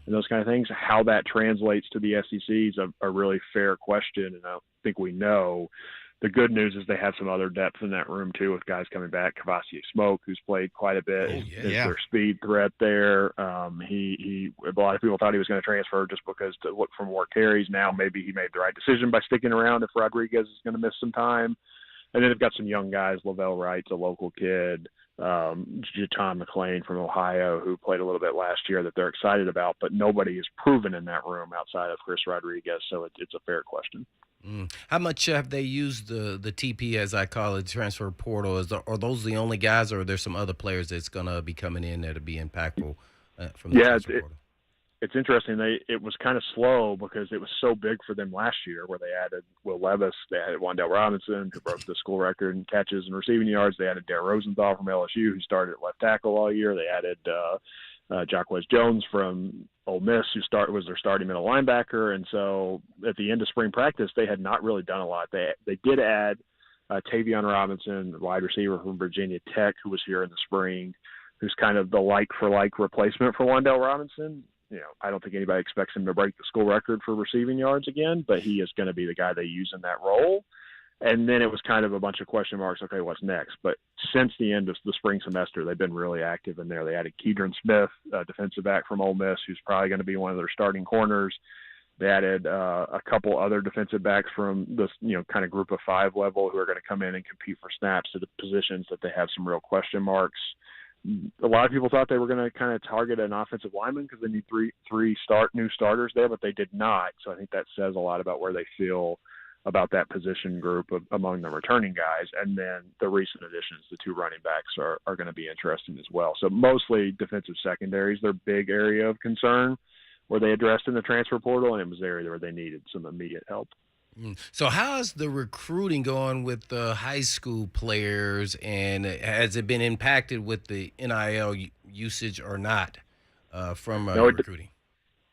and those kind of things. How that translates to the SEC is a really fair question, and I don't think we know. The good news is they have some other depth in that room too, with guys coming back. Kavasier Smoke, who's played quite a bit, is their speed threat there. A lot of people thought he was going to transfer just because to look for more carries. Now maybe he made the right decision by sticking around if Rodriguez is going to miss some time. And then they've got some young guys. Lavelle Wright's a local kid. Jaton McClain from Ohio, who played a little bit last year, that they're excited about, but nobody is proven in that room outside of Chris Rodriguez. So it's a fair question. How much have they used the TP, as I call it, transfer portal? Are those the only guys, or are there some other players that's going to be coming in there to be impactful from the transfer portal? It's interesting. It was kind of slow because it was so big for them last year, where they added Will Levis, they added Wan'Dale Robinson, who broke the school record in catches and receiving yards. They added Dare Rosenthal from LSU, who started at left tackle all year. They added Jacquez Jones from Ole Miss, who was their starting middle linebacker. And so at the end of spring practice, they had not really done a lot. They did add Tavion Robinson, wide receiver from Virginia Tech, who was here in the spring, who's kind of the like-for-like replacement for Wan'Dale Robinson. I don't think anybody expects him to break the school record for receiving yards again, but he is going to be the guy they use in that role. And then it was kind of a bunch of question marks. Okay, what's next? But since the end of the spring semester, they've been really active in there. They added Kedron Smith, a defensive back from Ole Miss, who's probably going to be one of their starting corners. They added a couple other defensive backs from this, kind of group of 5 level who are going to come in and compete for snaps at the positions that they have some real question marks. A lot of people thought they were going to kind of target an offensive lineman because they need three new starters there, but they did not. So I think that says a lot about where they feel about that position group among the returning guys. And then the recent additions, the 2 running backs are going to be interesting as well. So mostly defensive secondaries, their big area of concern where they addressed in the transfer portal, and it was the area where they needed some immediate help. So how is the recruiting going with the high school players, and has it been impacted with the NIL usage or not from recruiting?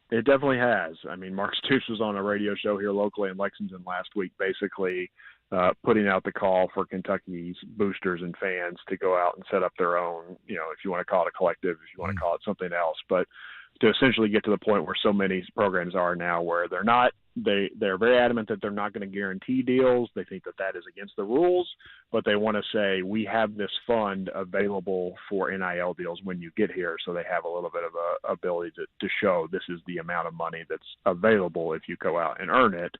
It definitely has. I mean, Mark Stoops was on a radio show here locally in Lexington last week, basically putting out the call for Kentucky's boosters and fans to go out and set up their own, if you want to call it a collective, if you want to call it something else, but to essentially get to the point where so many programs are now where they're very adamant that they're not going to guarantee deals. They think that is against the rules, but they want to say we have this fund available for NIL deals when you get here. So they have a little bit of a ability to show this is the amount of money that's available if you go out and earn it.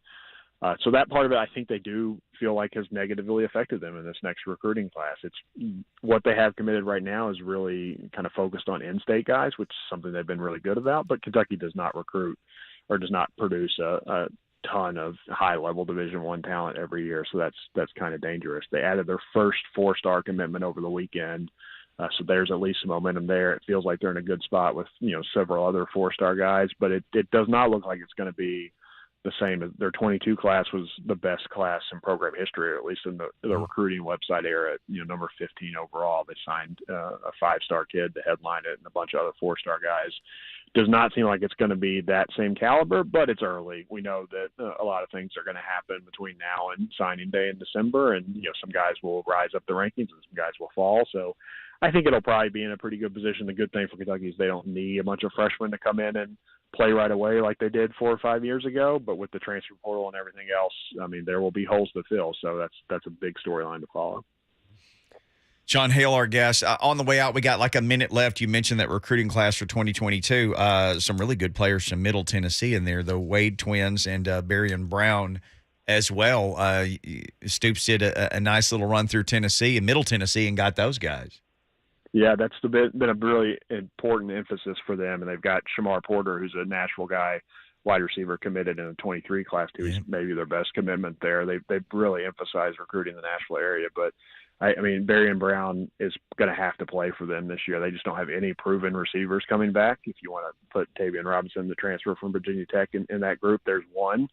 So that part of it, I think they do feel like has negatively affected them in this next recruiting class. It's what they have committed right now is really kind of focused on in-state guys, which is something they've been really good about. But Kentucky does not recruit or does not produce a ton of high-level Division I talent every year. So that's kind of dangerous. They added their first 4-star commitment over the weekend. So there's at least some momentum there. It feels like they're in a good spot with, several other 4-star guys, but it does not look like it's going to be the same as their 22 class was the best class in program history, or at least in the recruiting website era, number 15 overall. They signed a 5-star kid to headline it and a bunch of other 4-star guys. Does not seem like it's going to be that same caliber, but it's early. We know that a lot of things are going to happen between now and signing day in December, and some guys will rise up the rankings and some guys will fall. So I think it'll probably be in a pretty good position. The good thing for Kentucky is they don't need a bunch of freshmen to come in and play right away like they did 4 or 5 years ago. But with the transfer portal and everything else, I mean, there will be holes to fill. So that's a big storyline to follow. Jon Hale, our guest. On the way out, we got like a minute left. You mentioned that recruiting class for 2022. Some really good players from Middle Tennessee in there, the Wade twins and Barry and Brown as well. Stoops did a nice little run through Tennessee and Middle Tennessee and got those guys. Yeah, that's been a really important emphasis for them. And they've got Shamar Porter, who's a Nashville guy, wide receiver, committed in the 23 class, too. He's maybe their best commitment there. They've really emphasized recruiting the Nashville area. But, I mean, Barry and Brown is going to have to play for them this year. They just don't have any proven receivers coming back. If you want to put Tavion Robinson, the transfer from Virginia Tech, in that group, there's one.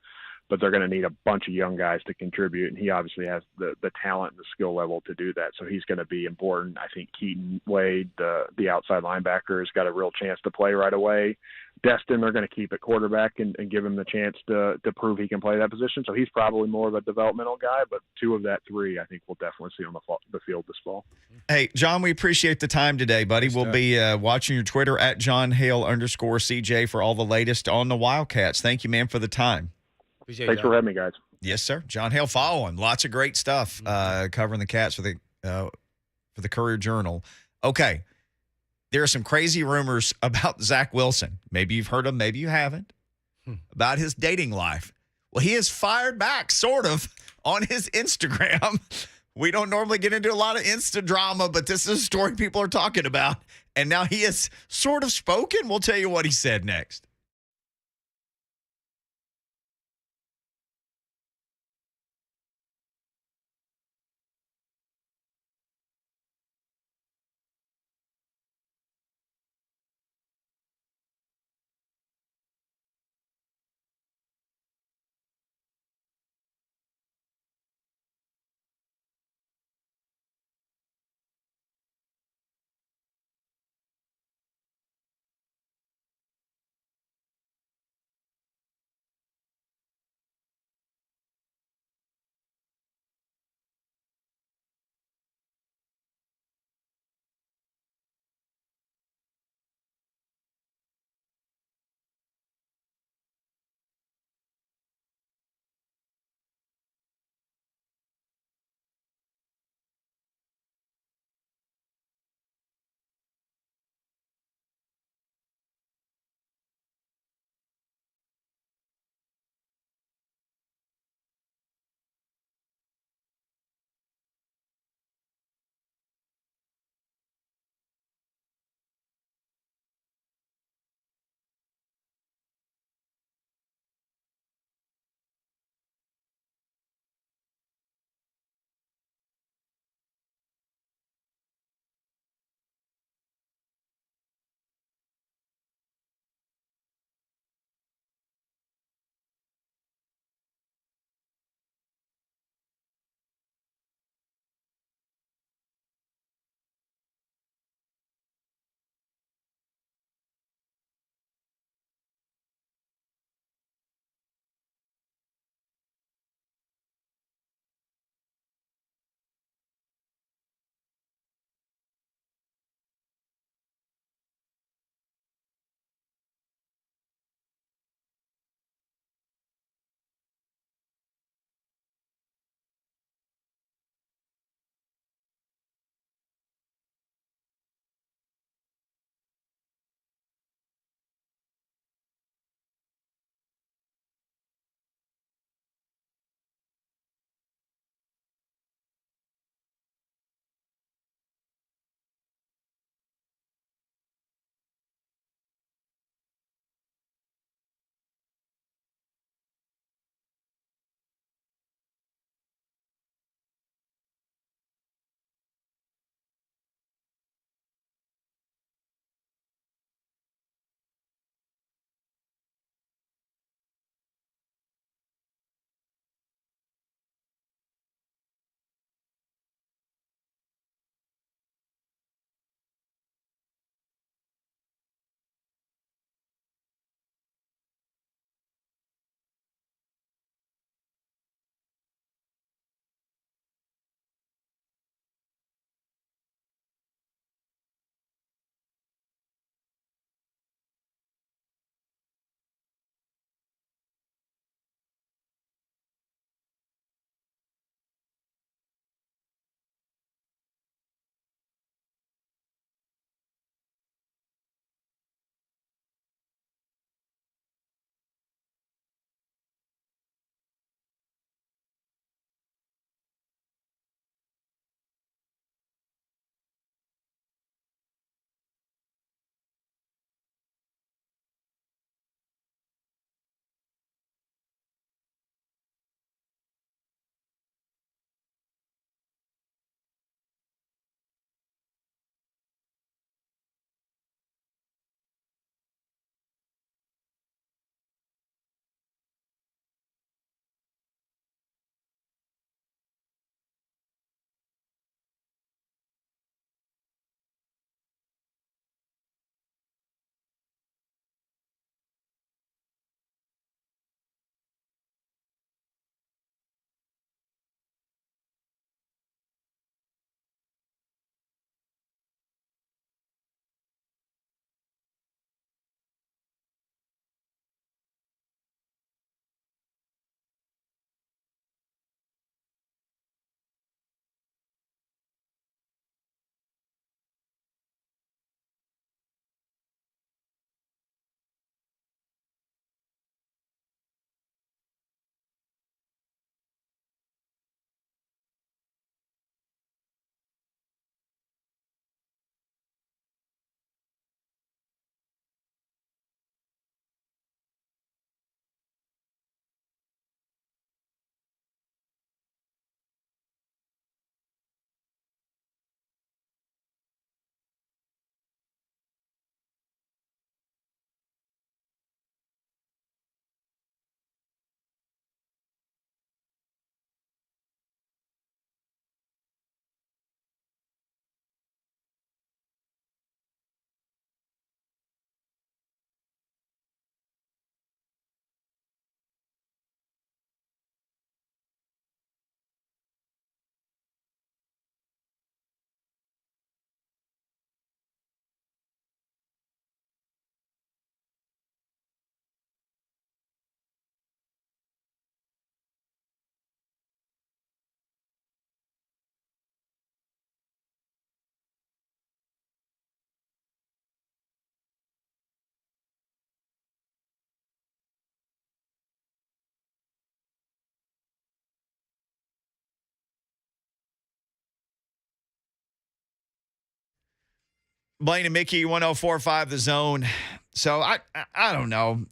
But they're going to need a bunch of young guys to contribute, and he obviously has the talent and the skill level to do that. So he's going to be important. I think Keaton Wade, the outside linebacker, has got a real chance to play right away. Destin, they're going to keep at quarterback and give him the chance to prove he can play that position. So he's probably more of a developmental guy, but 2 of that 3 I think we'll definitely see on the field this fall. Hey, Jon, we appreciate the time today, buddy. We'll be watching your Twitter at @JonHale_CJ for all the latest on the Wildcats. Thank you, man, for the time. Thanks for having me, guys. Yes, sir. Jon Hale, follow him. Lots of great stuff covering the Cats for the Courier Journal. Okay, there are some crazy rumors about Zach Wilson. Maybe you've heard them, maybe you haven't, about his dating life. Well, he has fired back, sort of, on his Instagram. We don't normally get into a lot of Insta drama, but this is a story people are talking about. And now he has sort of spoken. We'll tell you what he said next. Blaine and Mickey, 104.5 The Zone. So I don't know.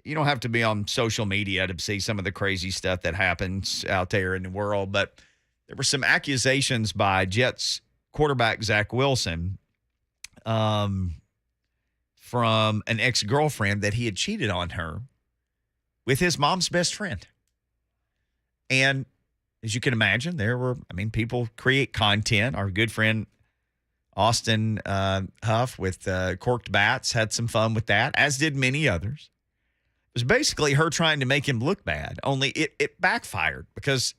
You don't have to be on social media to see some of the crazy stuff that happens out there in the world. But there were some accusations by Jets quarterback Zach Wilson from an ex-girlfriend that he had cheated on her with his mom's best friend. And as you can imagine, people create content. Our good friend Austin Huff with Corked Bats had some fun with that, as did many others. It was basically her trying to make him look bad, only it backfired because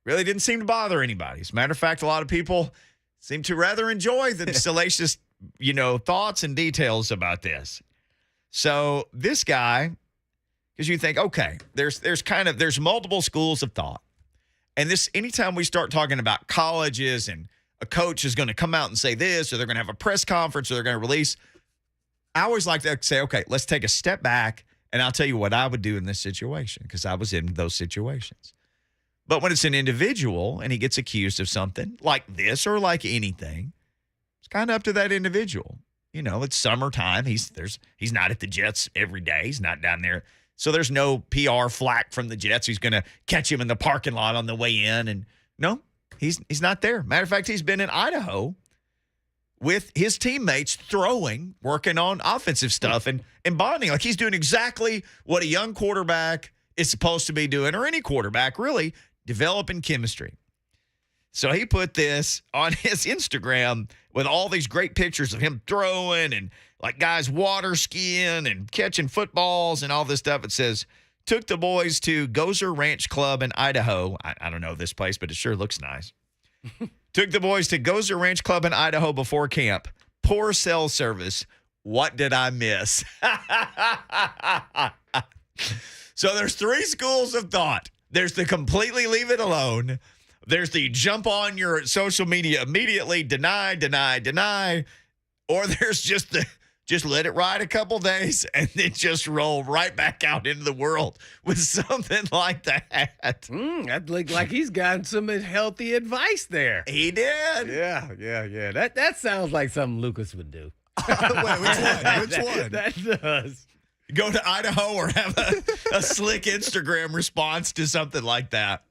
it really didn't seem to bother anybody. As a matter of fact, a lot of people seem to rather enjoy the salacious, thoughts and details about this. So this guy, because you think, okay, there's multiple schools of thought. And this, anytime we start talking about colleges and a coach is going to come out and say this, or they're going to have a press conference, or they're going to release, I always like to say, okay, let's take a step back, and I'll tell you what I would do in this situation, because I was in those situations. But when it's an individual and he gets accused of something like this or like anything, it's kind of up to that individual. It's summertime. He's not at the Jets every day. He's not down there. So there's no PR flack from the Jets. He's going to catch him in the parking lot on the way in. And no, he's not there. Matter of fact, he's been in Idaho with his teammates working on offensive stuff and bonding. Like he's doing exactly what a young quarterback is supposed to be doing, or any quarterback really, developing chemistry. So he put this on his Instagram with all these great pictures of him throwing and like guys water skiing and catching footballs and all this stuff. It says, took the boys to Gozer Ranch Club in Idaho. I don't know this place, but it sure looks nice. Took the boys to Gozer Ranch Club in Idaho before camp. Poor cell service. What did I miss? So there's three schools of thought. There's the completely leave it alone. There's the jump on your social media immediately, deny. Or there's just let it ride a couple days and then just roll right back out into the world with something like that. That looked like he's gotten some healthy advice there. He did. Yeah. That sounds like something Lucas would do. Wait, which one? That does. Go to Idaho or have a slick Instagram response to something like that.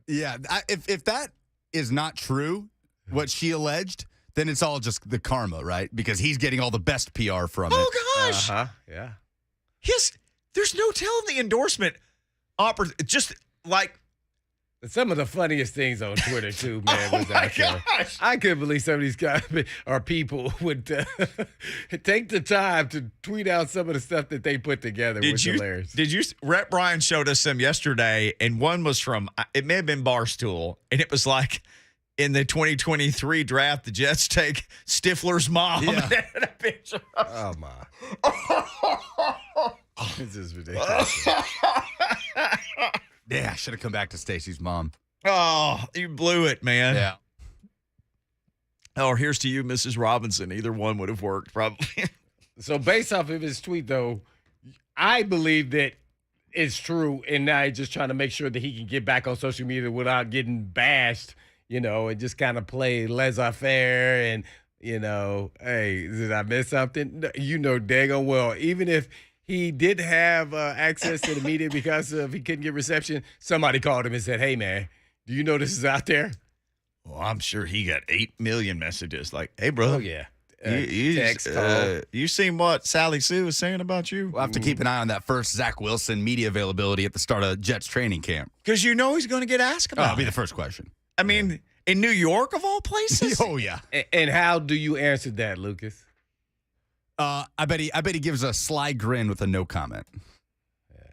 Yeah, if that is not true, what she alleged, then it's all just the karma, right? Because he's getting all the best PR from it. Oh, gosh. Yeah. There's no telling the endorsement. Just like. Some of the funniest things on Twitter, too, man, was out there. I couldn't believe some of these guys or people would take the time to tweet out some of the stuff that they put together. It was hilarious. Rhett Bryan showed us some yesterday, and one was from, it may have been Barstool, and it was like, in the 2023 draft, the Jets take Stifler's mom. Yeah. And a picture. Oh, my. This is ridiculous. Yeah, I should have come back to Stacy's mom. Oh, you blew it, man. Yeah. Or here's to you, Mrs. Robinson. Either one would have worked, probably. So based off of his tweet, though, I believe that it's true, and now he's just trying to make sure that he can get back on social media without getting bashed, and just kind of play laissez-faire and, hey, did I miss something? Daggone well, even if he did have access to the media because he couldn't get reception, somebody called him and said, hey, man, do you know this is out there? Well, I'm sure he got 8 million messages like, hey, brother. Oh, yeah. Text, you seen what Sally Sue was saying about you? We'll have to keep an eye on that first Zach Wilson media availability at the start of Jets training camp. Because he's going to get asked about That'll be it. the first question. I mean, in New York, of all places? Oh, yeah. And how do you answer that, Lucas? I bet he gives a sly grin with a no comment. Yeah.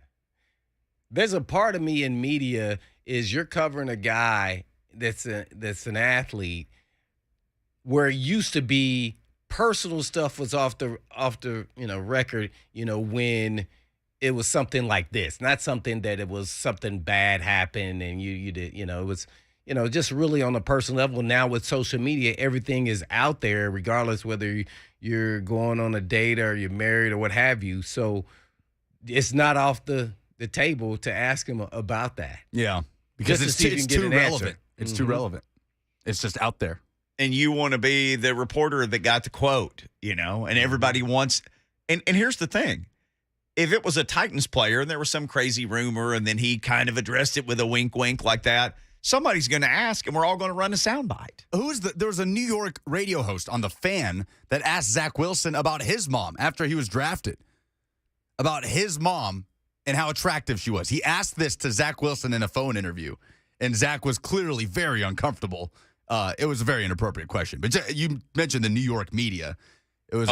There's a part of me in media is you're covering a guy that's an athlete where it used to be personal stuff was off the record, when it was something like this, not something that it was something bad happened and you did, it was, just really on a personal level. Now with social media, everything is out there, regardless whether you're going on a date or you're married or what have you. So it's not off the table to ask him about that. Yeah, because Just it's to see if you too can get an relevant. answer. It's too relevant. It's just out there. and you want to be the reporter that got the quote, and everybody wants. And here's the thing. If it was a Titans player and there was some crazy rumor and then he kind of addressed it with a wink like that, somebody's going to ask and we're all going to run a soundbite. There was a New York radio host on The Fan that asked Zach Wilson about his mom after he was drafted, about his mom and how attractive she was. He asked this to Zach Wilson in a phone interview, and Zach was clearly very uncomfortable. It was a very inappropriate question. But you mentioned the New York media. It was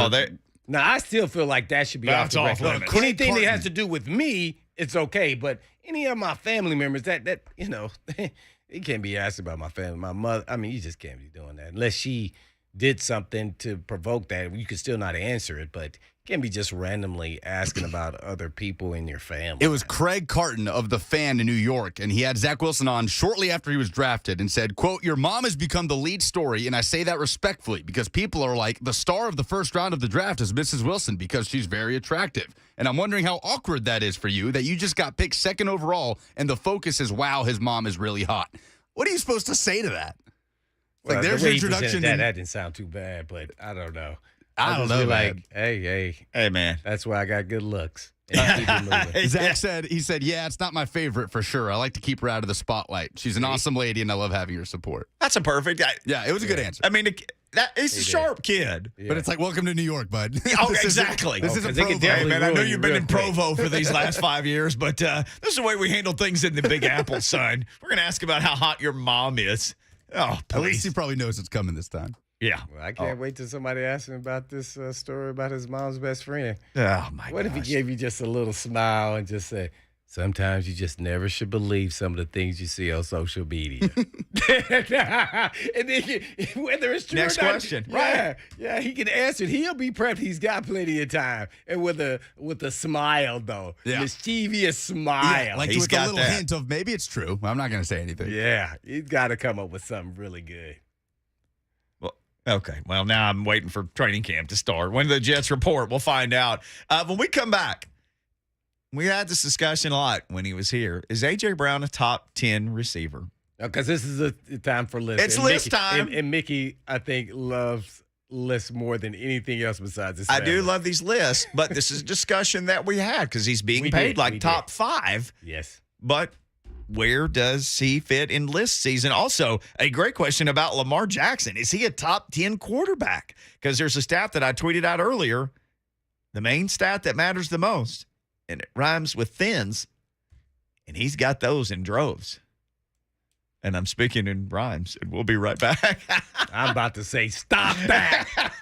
Now, I still feel like that should be off the record. Anything that has to do with me, it's okay. But any of my family members, that you can't be asked about my family. My mother, you just can't be doing that. Unless she did something to provoke that, you could still not answer it. But you can't be just randomly asking about other people in your family. It was Craig Carton of The Fan in New York, and he had Zach Wilson on shortly after he was drafted and said, quote, "Your mom has become the lead story, and I say that respectfully because people are like, the star of the first round of the draft is Mrs. Wilson because she's very attractive. And I'm wondering how awkward that is for you, that you just got picked second overall, and the focus is, wow, his mom is really hot." What are you supposed to say to that? Well, there's the way your introduction. that didn't sound too bad, but I don't know. I don't know, like, hey, man. That's why I got good looks. And keep it moving. Zach said, yeah, it's not my favorite for sure. I like to keep her out of the spotlight. She's an awesome lady, and I love having her support. That's a perfect. Yeah, it was a good answer. He's a sharp kid. Yeah. But it's like, welcome to New York, bud. Exactly. This isn't Provo. Hey, man, I know you've been in Provo for these last 5 years, but this is the way we handle things in the Big Apple, son. We're going to ask about how hot your mom is. Oh, please. At least he probably knows it's coming this time. Yeah. Well, I can't wait till somebody asks him about this story about his mom's best friend. Oh, my God. What if he gave you just a little smile and just said, sometimes you just never should believe some of the things you see on social media. And then whether it's true Next or not. question. Yeah, he can answer it. He'll be prepped. He's got plenty of time. And with a smile, though. Yeah. Mischievous smile. Yeah, like he's with got a little that. hint of maybe it's true. I'm not going to say anything. Yeah, he's got to come up with something really good. Okay. Well, now I'm waiting for training camp to start. When the Jets report, we'll find out. When we come back, we had this discussion a lot when he was here. Is A.J. Brown a top 10 receiver? Because this is a time for lists. It's And list Mickey- time. And Mickey, I think, loves lists more than anything else besides his I family. do love these lists, but this is a discussion that we had because he's being We paid did, like we top did. 5. Yes. But where does he fit in list season? Also, a great question about Lamar Jackson. Is he a top 10 quarterback? Because there's a stat that I tweeted out earlier, the main stat that matters the most, and it rhymes with thins, and he's got those in droves. And I'm speaking in rhymes, and we'll be right back. I'm about to say, stop that.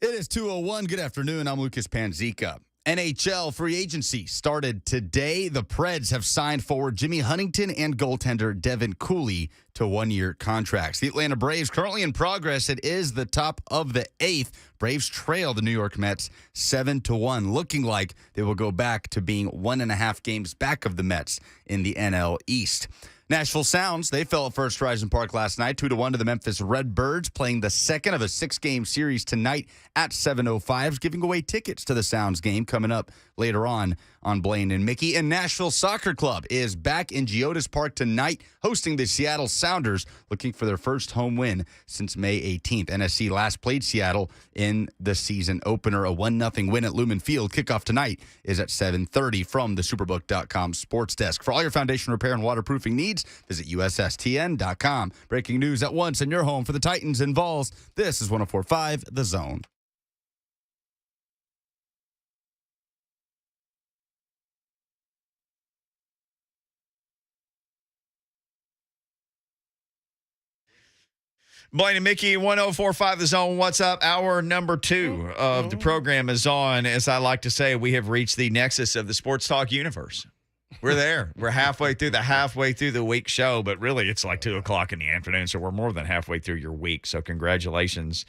It is 2:01. Good afternoon. I'm Lucas Panzica. NHL free agency started today. The Preds have signed forward Jimmy Huntington and goaltender Devin Cooley to one-year contracts. The Atlanta Braves currently in progress. It is the top of the eighth. Braves trail the New York Mets 7-1, looking like they will go back to being 1.5 games back of the Mets in the NL East. Nashville Sounds, they fell at First Horizon Park last night, 2-1 to the Memphis Redbirds, playing the second of a 6-game series tonight at 7:05, giving away tickets to the Sounds game coming up later on Blaine and Mickey. And Nashville Soccer Club is back in Geodis Park tonight, hosting the Seattle Sounders, looking for their first home win since May 18th. NSC last played Seattle in the season opener, a 1-0 win at Lumen Field. Kickoff tonight is at 7:30 from the Superbook.com sports desk. For all your foundation repair and waterproofing needs, visit USSTN.com. Breaking news at once in your home for the Titans and Vols. This is 104.5 The Zone. Blaine and Mickey, 104.5 The Zone. What's up? Hour number 2 of the program is on. As I like to say, we have reached the nexus of the sports talk universe. We're there. We're halfway through the week show, but really it's like 2 o'clock in the afternoon, so we're more than halfway through your week. So congratulations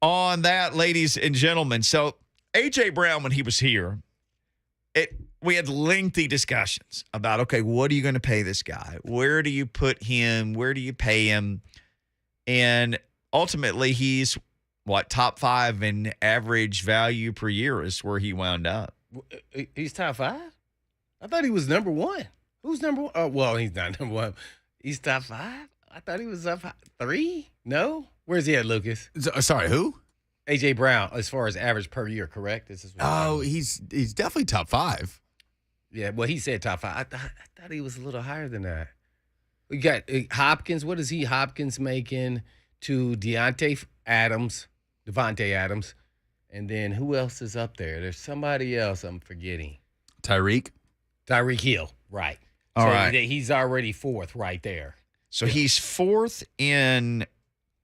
on that, ladies and gentlemen. So A.J. Brown, when he was here, we had lengthy discussions about, okay, what are you going to pay this guy? Where do you put him? Where do you pay him? And ultimately, he's, top 5 in average value per year is where he wound up. He's top 5? I thought he was number 1. Who's number 1? Oh, well, he's not number 1. He's top 5? I thought he was up 3? No? Where's he at, Lucas? Sorry, who? A.J. Brown, as far as average per year, correct? This is what he's definitely top 5. Yeah, well, he said top 5. I thought he was a little higher than that. We got Hopkins. What is he? Hopkins making to Devonta Adams. And then who else is up there? There's somebody else I'm forgetting. Tyreek Hill, right. All right. He's already 4th right there. So he's 4th in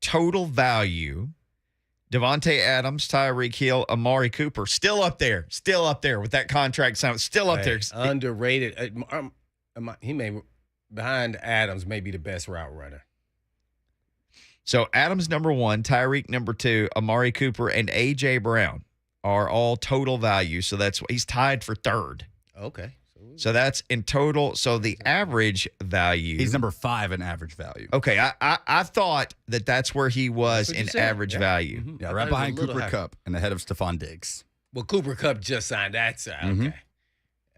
total value. Devonta Adams, Tyreek Hill, Amari Cooper, still up there with that contract sound, still up there. Underrated. He may, behind Adams, may be the best route runner. So Adams number 1, Tyreek number 2, Amari Cooper, and A.J. Brown are all total value. So he's tied for 3rd. Okay. So that's in total. So the average value. He's number 5 in average value. Okay. I thought that's where he was in average value. Mm-hmm. Yeah, right behind Cooper Kupp and ahead of Stefan Diggs. Well, Cooper Kupp just signed that side. Mm-hmm. Okay.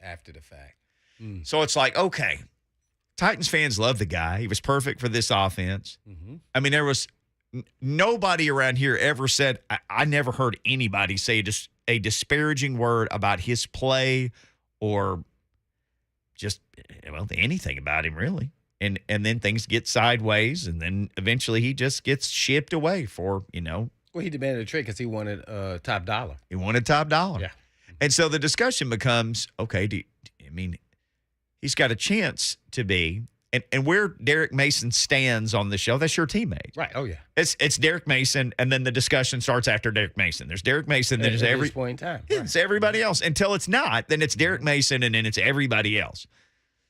After the fact. So it's like, okay, Titans fans love the guy. He was perfect for this offense. Mm-hmm. I mean, there was nobody around here ever said, I never heard anybody say just a disparaging word about his play or just, anything about him, really. And then things get sideways, and then eventually he just gets shipped away for, Well, he demanded a trade because he wanted top dollar. He wanted top dollar. Yeah. And so the discussion becomes, okay, he's got a chance to be, and where Derek Mason stands on the show, that's your teammate. Right. Oh, yeah. It's Derek Mason, and then the discussion starts after Derek Mason. There's Derek Mason, then there's at this point in time. Right. It's everybody else. Until it's not, then it's Derek Mason, and then it's everybody else.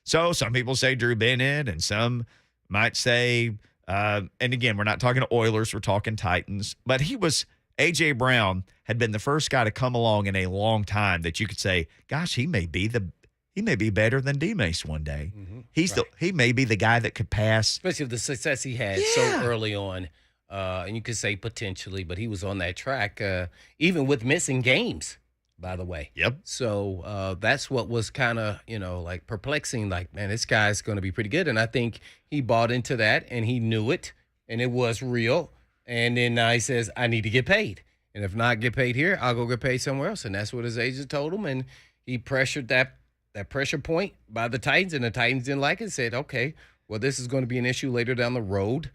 So some people say Drew Bennett, and some might say, and again, we're not talking Oilers, we're talking Titans, but A.J. Brown had been the first guy to come along in a long time that you could say, gosh, he may be better than D-Mace one day. Mm-hmm. He may be the guy that could pass. Especially with the success he had so early on. And you could say potentially, but he was on that track, even with missing games, by the way. Yep. So that's what was kind of, perplexing. Like, man, this guy's going to be pretty good. And I think he bought into that, and he knew it, and it was real. And then now he says, I need to get paid. And if not get paid here, I'll go get paid somewhere else. And that's what his agent told him. And he pressured that pressure point by the Titans, and the Titans didn't like it, said, okay, well, this is going to be an issue later down the road.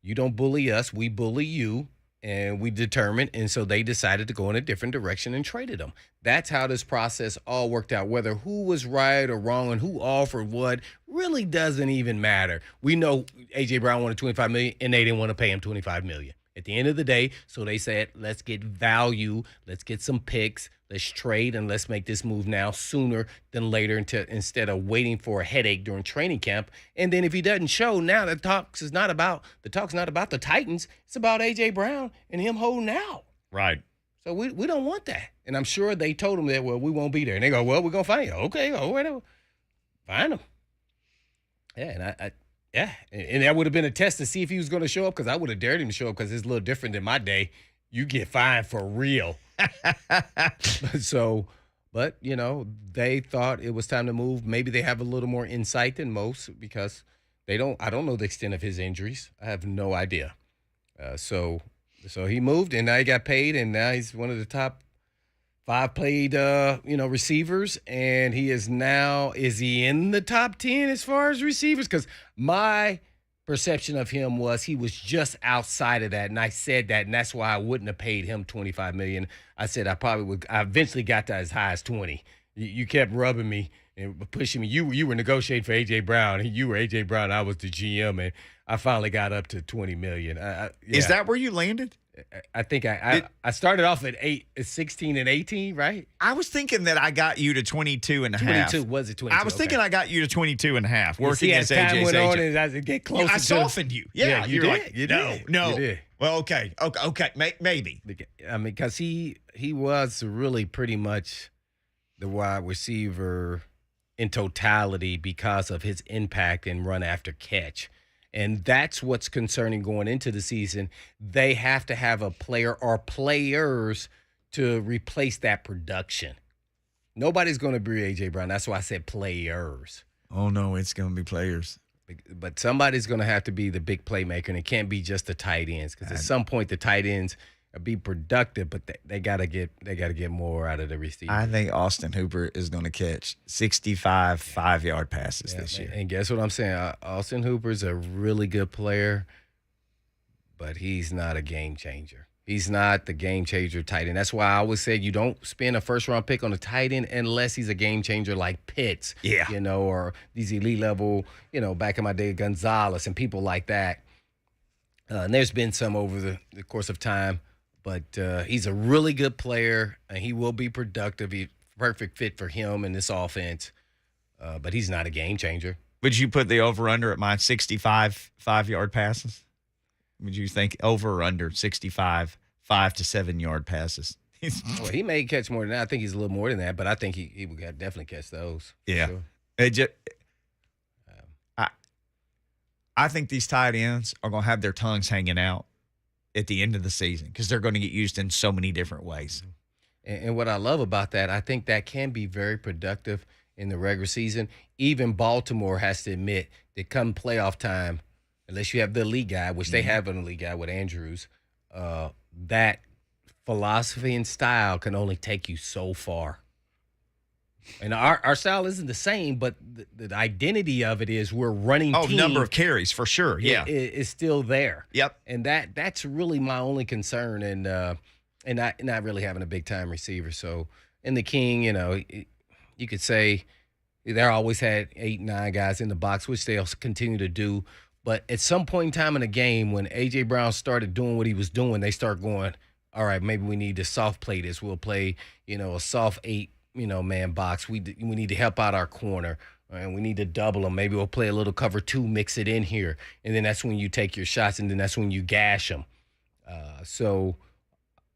You don't bully us, we bully you, and we determined, and so they decided to go in a different direction and traded him. That's how this process all worked out. Whether who was right or wrong and who offered what really doesn't even matter. We know A.J. Brown wanted $25 million, and they didn't want to pay him $25 million. at the end of the day. So they said, let's get value, let's get some picks, let's trade, and let's make this move now sooner than later instead of waiting for a headache during training camp. And then if he doesn't show, now the talk's not about the Titans. It's about A.J. Brown and him holding out. Right. So we don't want that. And I'm sure they told him that, well, we won't be there. And they go, well, we're going to find you. Okay, whatever. Find him. Yeah, and that would have been a test to see if he was going to show up, because I would have dared him to show up, because it's a little different than my day. You get fined for real. But, they thought it was time to move. Maybe they have a little more insight than most, because I don't know the extent of his injuries. I have no idea. So he moved, and now he got paid, and now he's one of the top 5 played, receivers, and is he in the top 10 as far as receivers? Because my perception of him was he was just outside of that, and I said that, and that's why I wouldn't have paid him $25 million. I said I eventually got to as high as 20. You kept rubbing me and pushing me. You were negotiating for A.J. Brown, and you were A.J. Brown, I was the GM, and I finally got up to $20 million. Is that where you landed? I think I started off at 16 and 18, right? I was thinking that I got you to 22 and a half. 22, was it 22? I was thinking I got you to 22 and a half, working as as time AJ's went on, agent. and I get closer. I softened you. Yeah, you were did. like, You no, did. no. You did. Well, okay, maybe. I mean, because he was really pretty much the wide receiver in totality because of his impact and run after catch. And that's what's concerning going into the season. They have to have a player or players to replace that production. Nobody's going to be A.J. Brown. That's why I said players. Oh, no, it's going to be players. But somebody's going to have to be the big playmaker, and it can't be just the tight ends, because at some point the tight ends be productive, but they got to get more out of the receiver. I think Austin Hooper is going to catch 65 5-yard passes this year. And guess what I'm saying? Austin Hooper's a really good player, but he's not a game changer. He's not the game changer tight end. That's why I always said you don't spend a first-round pick on a tight end unless he's a game changer like Pitts, or these elite level, back in my day, Gonzalez and people like that. And there's been some over the course of time. But he's a really good player, and he will be productive. He's a perfect fit for him in this offense. But he's not a game changer. Would you put the over-under at my 65 5-yard passes? Would you think over or under 65 5 to 7-yard passes? Well, he may catch more than that. I think he's a little more than that, but I think he would definitely catch those. Yeah. Sure. I think these tight ends are going to have their tongues hanging out at the end of the season, because they're going to get used in so many different ways. And what I love about that, I think that can be very productive in the regular season. Even Baltimore has to admit that come playoff time, unless you have the elite guy, which they have an elite guy with Andrews, that philosophy and style can only take you so far. And our style isn't the same, but the identity of it is we're running team. Number of carries, for sure, yeah. Is still there. Yep. And that's really my only concern, and not really having a big-time receiver. So, in the King, you could say they're always had 8, 9 guys in the box, which they'll continue to do. But at some point in time in the game, when A.J. Brown started doing what he was doing, they start going, all right, maybe we need to soft play this. We'll play, a soft 8, man box. We need to help out our corner, and we need to double them. Maybe we'll play a little cover 2, mix it in here, and then that's when you take your shots, and then that's when you gash them. So,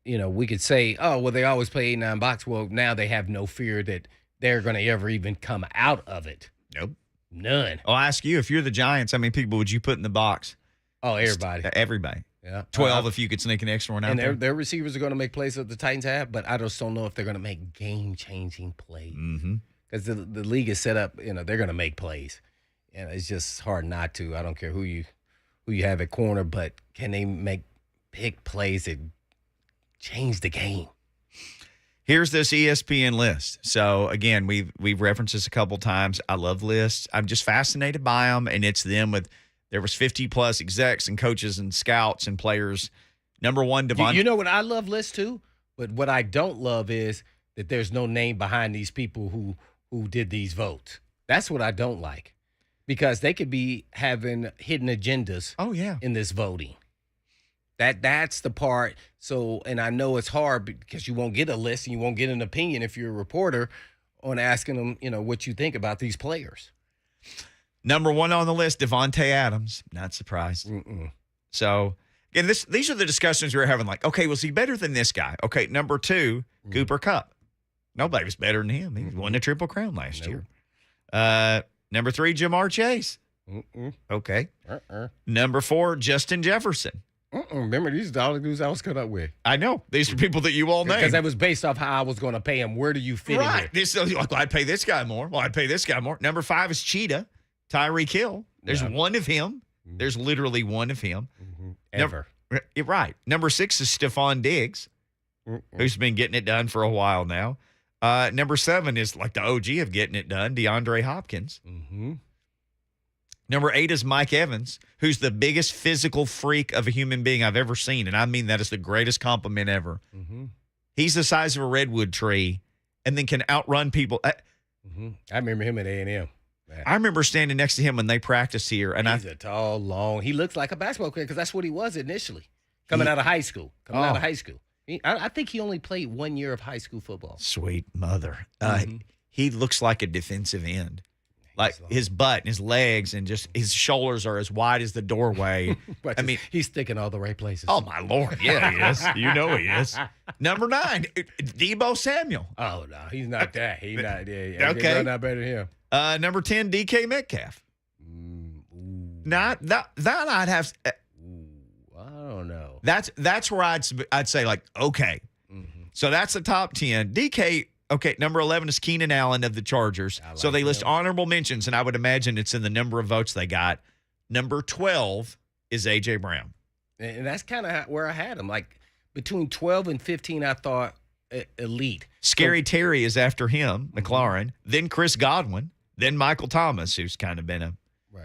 we could say, oh, well, they always play 8, 9 box. Well, now they have no fear that they're going to ever even come out of it. Nope. None. I'll ask you, if you're the Giants, how many people would you put in the box? Oh, everybody. Everybody. Yeah. 12 if you could sneak an extra one out there. And their receivers are going to make plays that the Titans have, but I just don't know if they're going to make game-changing plays. Because the league is set up, they're going to make plays. And it's just hard not to. I don't care who you have at corner, but can they make big plays that change the game? Here's this ESPN list. So, again, we've referenced this a couple times. I love lists. I'm just fascinated by them, and it's them with – there was 50-plus execs and coaches and scouts and players. Number 1, Devonta. You know what I love lists too? But what I don't love is that there's no name behind these people who did these votes. That's what I don't like, because they could be having hidden agendas in this voting. That's the part. So, and I know it's hard because you won't get a list and you won't get an opinion if you're a reporter on asking them, what you think about these players. Number 1 on the list, Devonta Adams. Not surprised. So, again, these are the discussions we're having. Like, okay, was he better than this guy? Okay, number 2, Cooper Kupp. Nobody was better than him. He won the Triple Crown last year. Number 3, Jamar Chase. Okay. Number 4, Justin Jefferson. Remember, these are all the dudes I was cut up with. I know. These are people that you all know. Because that was based off how I was going to pay him. Where do you fit in here? Like, well, I'd pay this guy more. Well, I'd pay this guy more. Number 5 is Cheetah, Tyreek Hill. There's one of him. There's literally one of him. Ever. Right. Number 6 is Stefan Diggs, who's been getting it done for a while now. Number 7 is like the OG of getting it done, DeAndre Hopkins. Number 8 is Mike Evans, who's the biggest physical freak of a human being I've ever seen. And I mean that is the greatest compliment ever. He's the size of a redwood tree and then can outrun people. I remember him at A&M. I remember standing next to him when they practiced here. And he's a tall, long. He looks like a basketball player because that's what he was initially, coming out of high school. I think he only played 1 year of high school football. Sweet mother. He looks like a defensive end. Like his butt and his legs and just his shoulders are as wide as the doorway. I mean, he's sticking all the right places. Oh, my Lord. Yeah, he is. You know he is. Number 9, Deebo Samuel. Oh, no, he's not that. He's not. Okay. Not better than him. Number 10, DK Metcalf. Not that I'd have. I don't know. That's where I'd say, like, okay. So that's the top 10. DK. Okay, number 11 is Keenan Allen of the Chargers. So they list honorable mentions, and I would imagine it's in the number of votes they got. Number 12 is A.J. Brown. And that's kind of where I had him. Like, between 12 and 15, I thought elite. Scary Terry is after him, McLaurin. Then Chris Godwin. Then Michael Thomas, who's kind of been a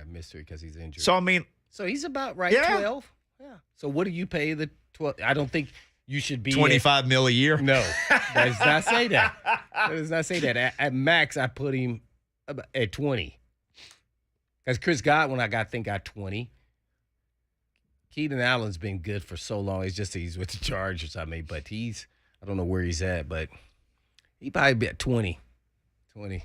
mystery because he's injured. So, I mean. So he's about right, 12. Yeah. So what do you pay the 12? I don't think you should be $25 million a year. No, that does not say that. That does not say that. At max, I put him at 20. Because Chris Godwin, I think got 20. Keenan Allen's been good for so long. It's just he's with the Chargers. I mean, but I don't know where he's at, but he probably be at 20. 20.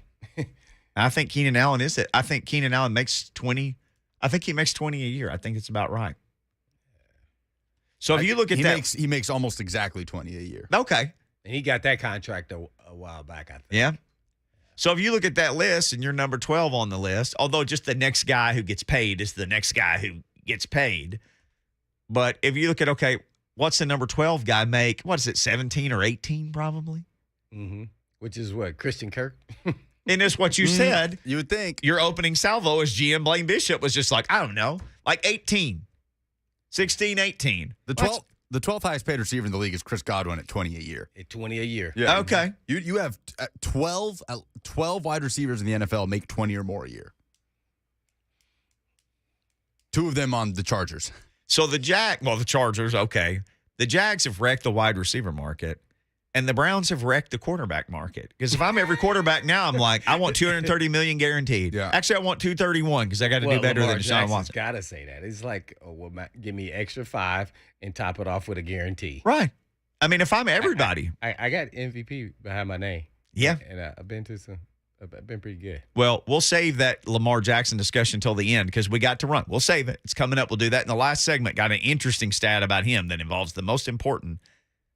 I think Keenan Allen is it. I think Keenan Allen makes 20. I think he makes 20 a year. I think it's about right. So if you look at he makes almost exactly 20 a year. Okay. And he got that contract a while back, I think. Yeah. So if you look at that list and you're number 12 on the list, although just the next guy who gets paid is the next guy who gets paid. But if you look at, okay, what's the number 12 guy make? What is it, 17 or 18 probably? Which is what, Christian Kirk? And it's what you said. You would think. Your opening salvo as GM Blaine Bishop was just like, I don't know, like 18. 16, 18. The 12th highest paid receiver in the league is Chris Godwin at 20 a year. At 20 a year. Yeah. Okay. You have 12 wide receivers in the NFL make 20 or more a year. 2 of them on the Chargers. So the Chargers, okay. The Jags have wrecked the wide receiver market, and the Browns have wrecked the quarterback market. Because if I'm every quarterback now, I'm like, I want $230 million guaranteed. Yeah. Actually, I want $231 because I got to do better Lamar than Deshaun Jackson's Watson. Got to say that. It's like, give me extra 5 and top it off with a guarantee. Right. I mean, if I'm everybody. I got MVP behind my name. Yeah. And I've been pretty good. Well, we'll save that Lamar Jackson discussion until the end because we got to run. We'll save it. It's coming up. We'll do that in the last segment. Got an interesting stat about him that involves the most important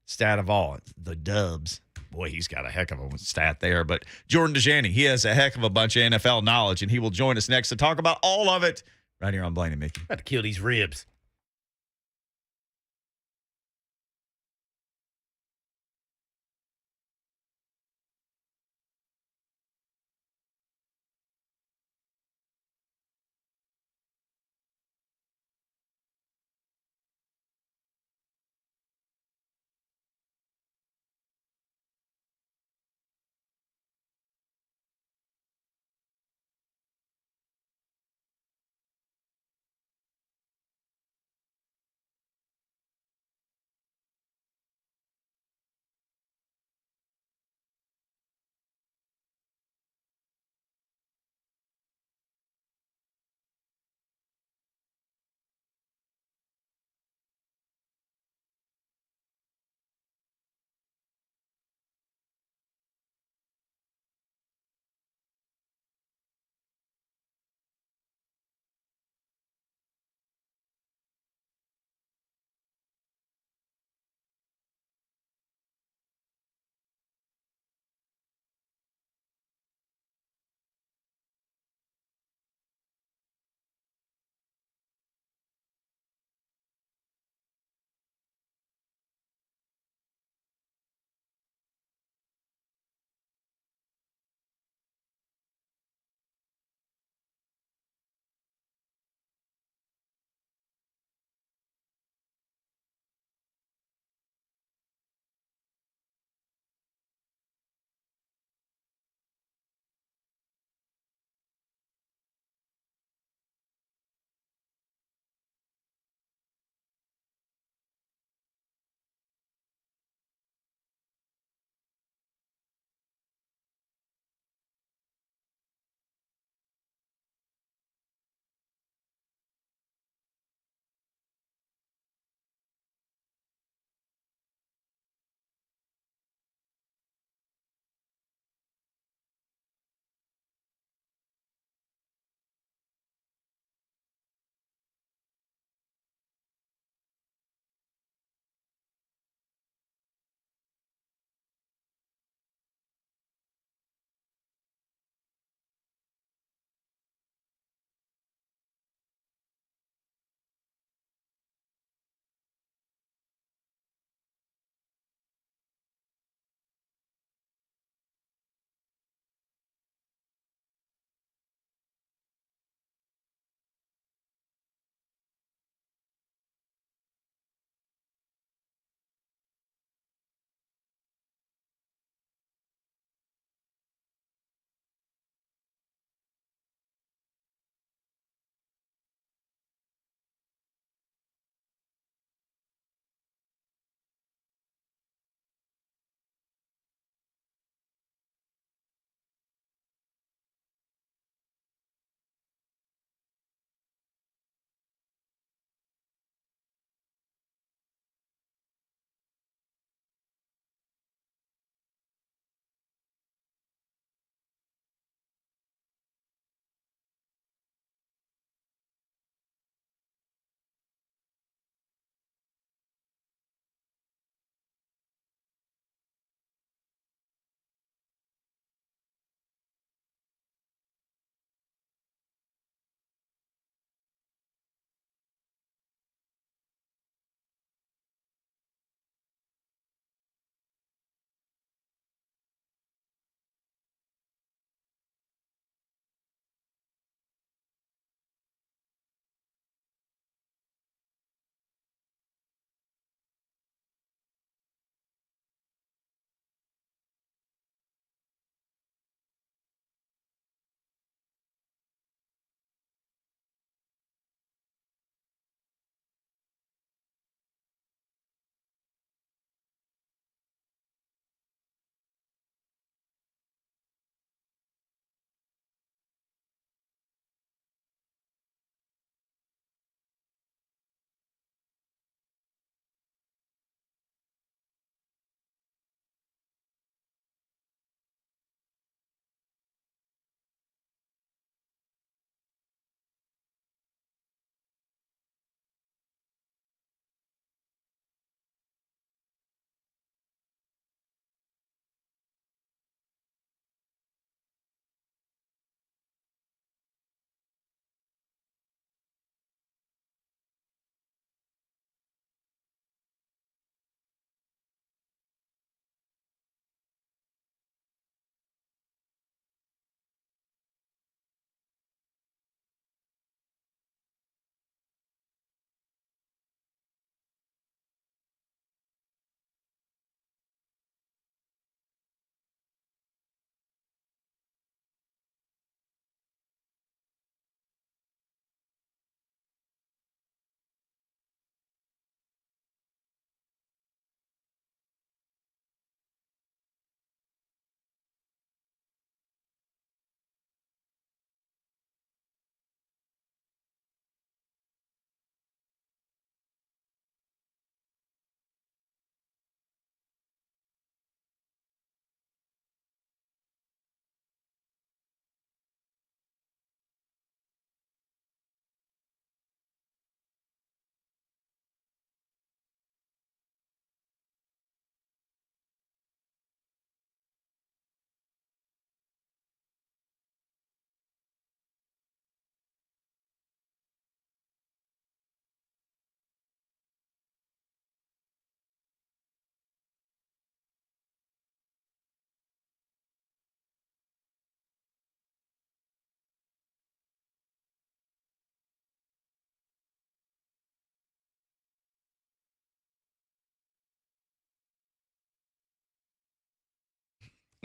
stat of all, the Dubs. Boy, he's got a heck of a stat there. But Jordan Dajani, he has a heck of a bunch of NFL knowledge, and he will join us next to talk about all of it right here on Blaine and Mickey. About to kill these ribs.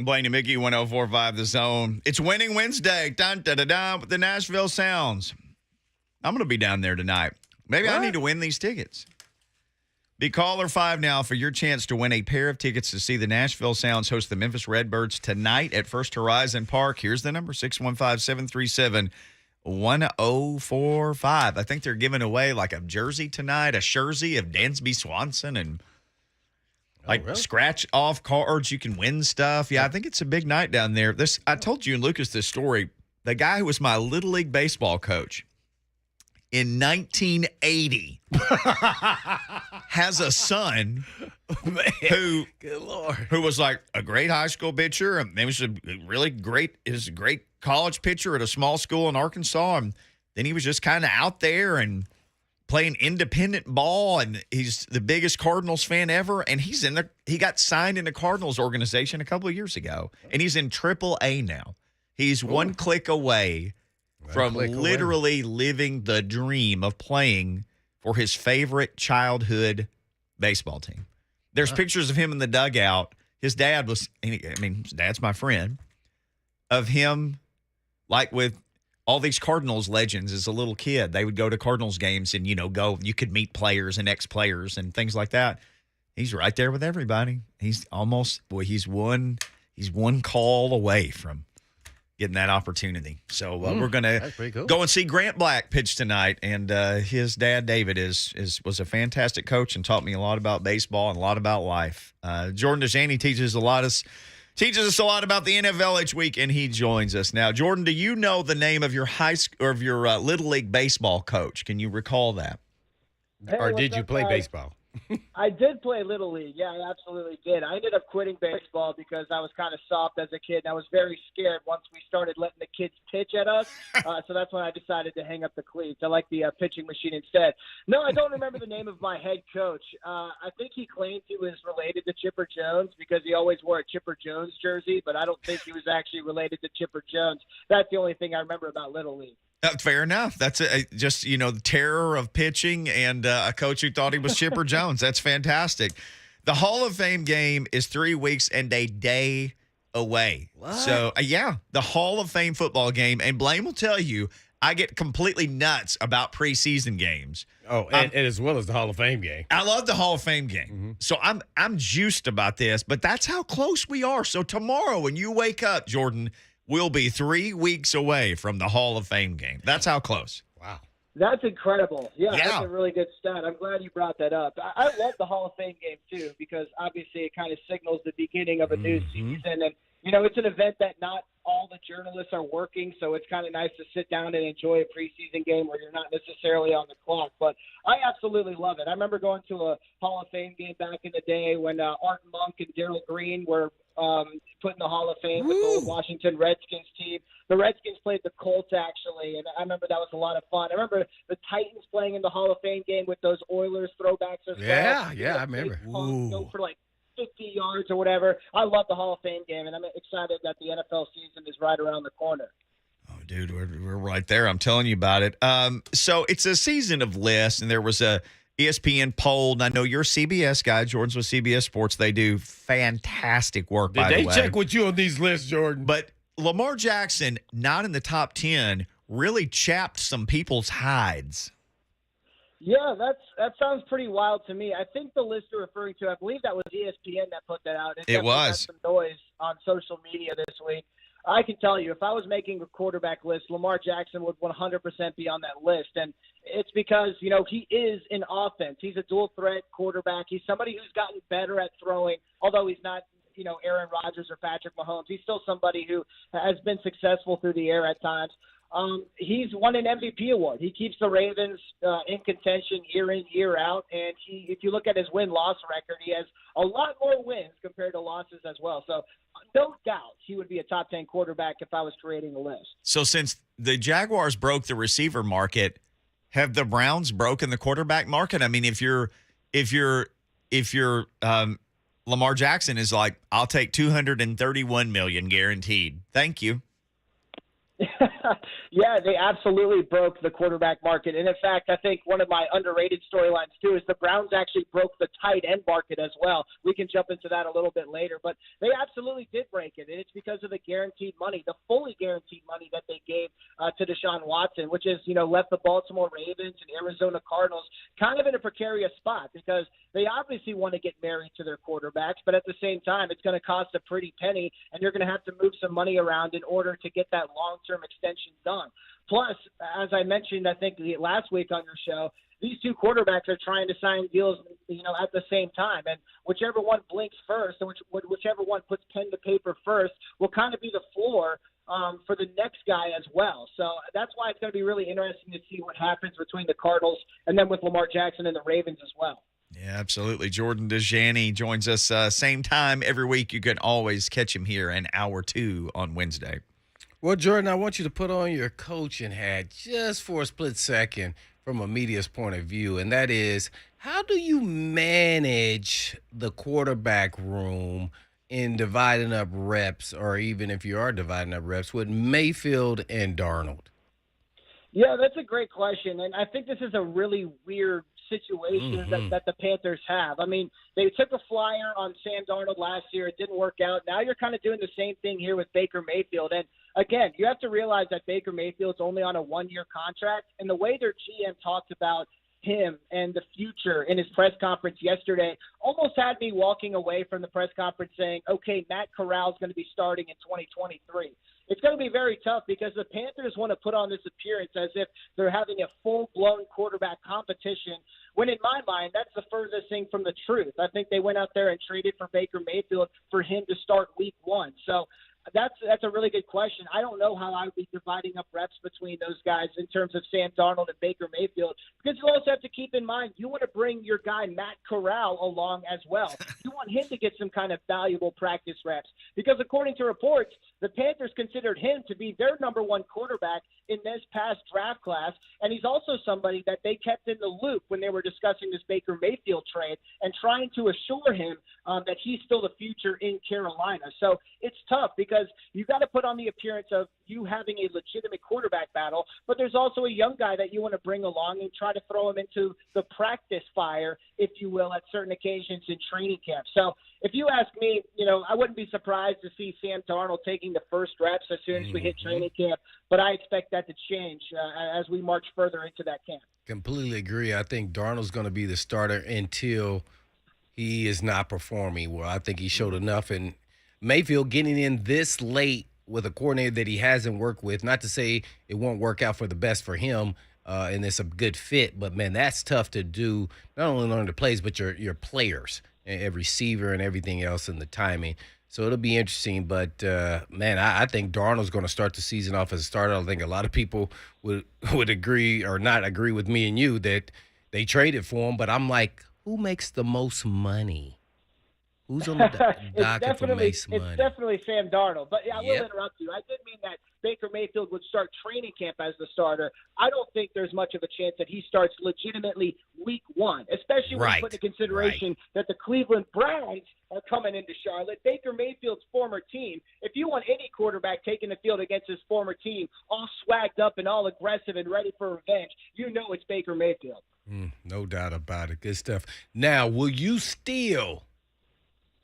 Blaine and Mickey, 104.5 The Zone. It's Winning Wednesday. Dun, da, da, da, with the Nashville Sounds. I'm going to be down there tonight. Maybe I need to win these tickets. Be caller 5 now for your chance to win a pair of tickets to see the Nashville Sounds host the Memphis Redbirds tonight at First Horizon Park. Here's the number, 615-737-1045. I think they're giving away like a jersey tonight, a jersey of Dansby Swanson, and scratch off cards. You can win stuff. Yeah, I think it's a big night down there. I told you and Lucas this story. The guy who was my Little League baseball coach in 1980 has a son who was like a great high school pitcher, and he was a great college pitcher at a small school in Arkansas, and then he was just kind of out there and playing independent ball, and he's the biggest Cardinals fan ever, and he got signed in the Cardinals organization a couple of years ago, and he's in Triple-A now. He's one click away from literally living the dream of playing for his favorite childhood baseball team. There's pictures of him in the dugout. His dad's my friend, of him like with all these Cardinals legends as a little kid. They would go to Cardinals games and, you could meet players and ex-players and things like that. He's right there with everybody. He's one call away from getting that opportunity. So we're going to go and see Grant Black pitch tonight. And his dad, David, was a fantastic coach and taught me a lot about baseball and a lot about life. Jordan Dajani teaches us a lot about the NFL each week, and he joins us now. Jordan, do you know the name of your Little League baseball coach? Can you recall that? Hey, or did you play baseball? I did play Little League. Yeah, I absolutely did. I ended up quitting baseball because I was kind of soft as a kid, and I was very scared once we started letting the kids pitch at us. So that's when I decided to hang up the cleats. I like the pitching machine instead. No, I don't remember the name of my head coach. I think he claimed he was related to Chipper Jones because he always wore a Chipper Jones jersey, but I don't think he was actually related to Chipper Jones. That's the only thing I remember about Little League. Fair enough. That's just, the terror of pitching and a coach who thought he was Chipper Jones. That's fantastic. The Hall of Fame game is 3 weeks and a day away. What? So, the Hall of Fame football game. And Blaine will tell you, I get completely nuts about preseason games. Oh, and as well as the Hall of Fame game. I love the Hall of Fame game. Mm-hmm. So I'm juiced about this, but that's how close we are. So tomorrow when you wake up, Jordan, we'll be 3 weeks away from the Hall of Fame game. That's how close. Wow. That's incredible. Yeah, that's a really good stat. I'm glad you brought that up. I love the Hall of Fame game, too, because obviously it kind of signals the beginning of a new season. And, it's an event that not all the journalists are working, so it's kind of nice to sit down and enjoy a preseason game where you're not necessarily on the clock. But I absolutely love it. I remember going to a Hall of Fame game back in the day when Art Monk and Darryl Green were put in the Hall of Fame with the old Washington Redskins team. The Redskins played the Colts, actually, and I remember that was a lot of fun. I remember the Titans playing in the Hall of Fame game with those Oilers throwbacks as well. Yeah, I remember. Go for like 50 yards or whatever. I love the Hall of Fame game, and I'm excited that the NFL season is right around the corner. Oh, dude, we're right there. I'm telling you about it. So it's a season of lists, and there was a ESPN poll, and I know you're a CBS guy. Jordan's with CBS Sports. They do fantastic work, by the way. Did they check with you on these lists, Jordan? But Lamar Jackson, not in the top 10, really chapped some people's hides. Yeah, that sounds pretty wild to me. I think the list you're referring to, I believe that was ESPN that put that out. It was. Had some noise on social media this week. I can tell you, if I was making a quarterback list, Lamar Jackson would 100% be on that list. And it's because, he is an offense. He's a dual threat quarterback. He's somebody who's gotten better at throwing, although he's not, Aaron Rodgers or Patrick Mahomes. He's still somebody who has been successful through the air at times. He's won an MVP award. He keeps the Ravens in contention year in, year out. And if you look at his win-loss record, he has a lot more wins compared to losses as well. So no doubt he would be a top 10 quarterback if I was creating a list. So since the Jaguars broke the receiver market, have the Browns broken the quarterback market? I mean, if you're Lamar Jackson is like, I'll take $231 million guaranteed. Thank you. Yeah, they absolutely broke the quarterback market. And in fact, I think one of my underrated storylines too is the Browns actually broke the tight end market as well. We can jump into that a little bit later, but they absolutely did break it. And it's because of the guaranteed money, the fully guaranteed money that they gave to Deshaun Watson, which is, left the Baltimore Ravens and Arizona Cardinals kind of in a precarious spot because they obviously want to get married to their quarterbacks, but at the same time, it's going to cost a pretty penny, and you're going to have to move some money around in order to get that long-term extension done. Plus, as I mentioned, I think last week on your show, these two quarterbacks are trying to sign deals, at the same time. And whichever one blinks first and whichever one puts pen to paper first will kind of be the floor for the next guy as well. So that's why it's going to be really interesting to see what happens between the Cardinals and then with Lamar Jackson and the Ravens as well. Yeah, absolutely. Jordan Dajani joins us same time every week. You can always catch him here in hour 2 on Wednesday. Well, Jordan, I want you to put on your coaching hat just for a split second from a media's point of view, and that is, how do you manage the quarterback room in dividing up reps, or even if you are dividing up reps, with Mayfield and Darnold? Yeah, that's a great question, and I think this is a really weird situation that the Panthers have. I mean, they took a flyer on Sam Darnold last year. It didn't work out. Now you're kind of doing the same thing here with Baker Mayfield. And again, you have to realize that Baker Mayfield's only on a 1-year contract. And the way their GM talked about him and the future in his press conference yesterday almost had me walking away from the press conference saying, okay, Matt Corral's going to be starting in 2023. It's going to be very tough because the Panthers want to put on this appearance as if they're having a full-blown quarterback competition, when in my mind, that's the furthest thing from the truth. I think they went out there and traded for Baker Mayfield for him to start week 1. So that's a really good question. I don't know how I would be dividing up reps between those guys in terms of Sam Darnold and Baker Mayfield, because you also have to keep in mind you want to bring your guy Matt Corral along as well. You want him to get some kind of valuable practice reps, because according to reports, the Panthers considered him to be their number 1 quarterback in this past draft class, and he's also somebody that they kept in the loop when they were discussing this Baker Mayfield trade and trying to assure him that he's still the future in Carolina. So it's tough because you've got to put on the appearance of you having a legitimate quarterback battle, but there's also a young guy that you want to bring along and try to throw him into the practice fire, if you will, at certain occasions in training camp. So if you ask me, I wouldn't be surprised to see Sam Darnold taking the first reps as soon as we hit training camp, but I expect that to change as we march further into that camp. Completely agree. I think Darnold's going to be the starter until he is not performing well. I think he showed enough, and Mayfield getting in this late with a coordinator that he hasn't worked with, not to say it won't work out for the best for him, and it's a good fit, but, man, that's tough to do, not only learn the plays, but your players, and receiver and everything else, and the timing. So it'll be interesting, but, man, I think Darnold's going to start the season off as a starter. I think a lot of people would agree or not agree with me and you that they traded for him, but I'm like, who makes the most money? Who's on the docket for most money? It's definitely Sam Darnold. But I will interrupt you. I did mean that Baker Mayfield would start training camp as the starter. I don't think there's much of a chance that he starts legitimately week 1, especially when you put into consideration that the Cleveland Browns are coming into Charlotte, Baker Mayfield's former team. If you want any quarterback taking the field against his former team, all swagged up and all aggressive and ready for revenge, you know it's Baker Mayfield. No doubt about it. Good stuff. Now, will you still,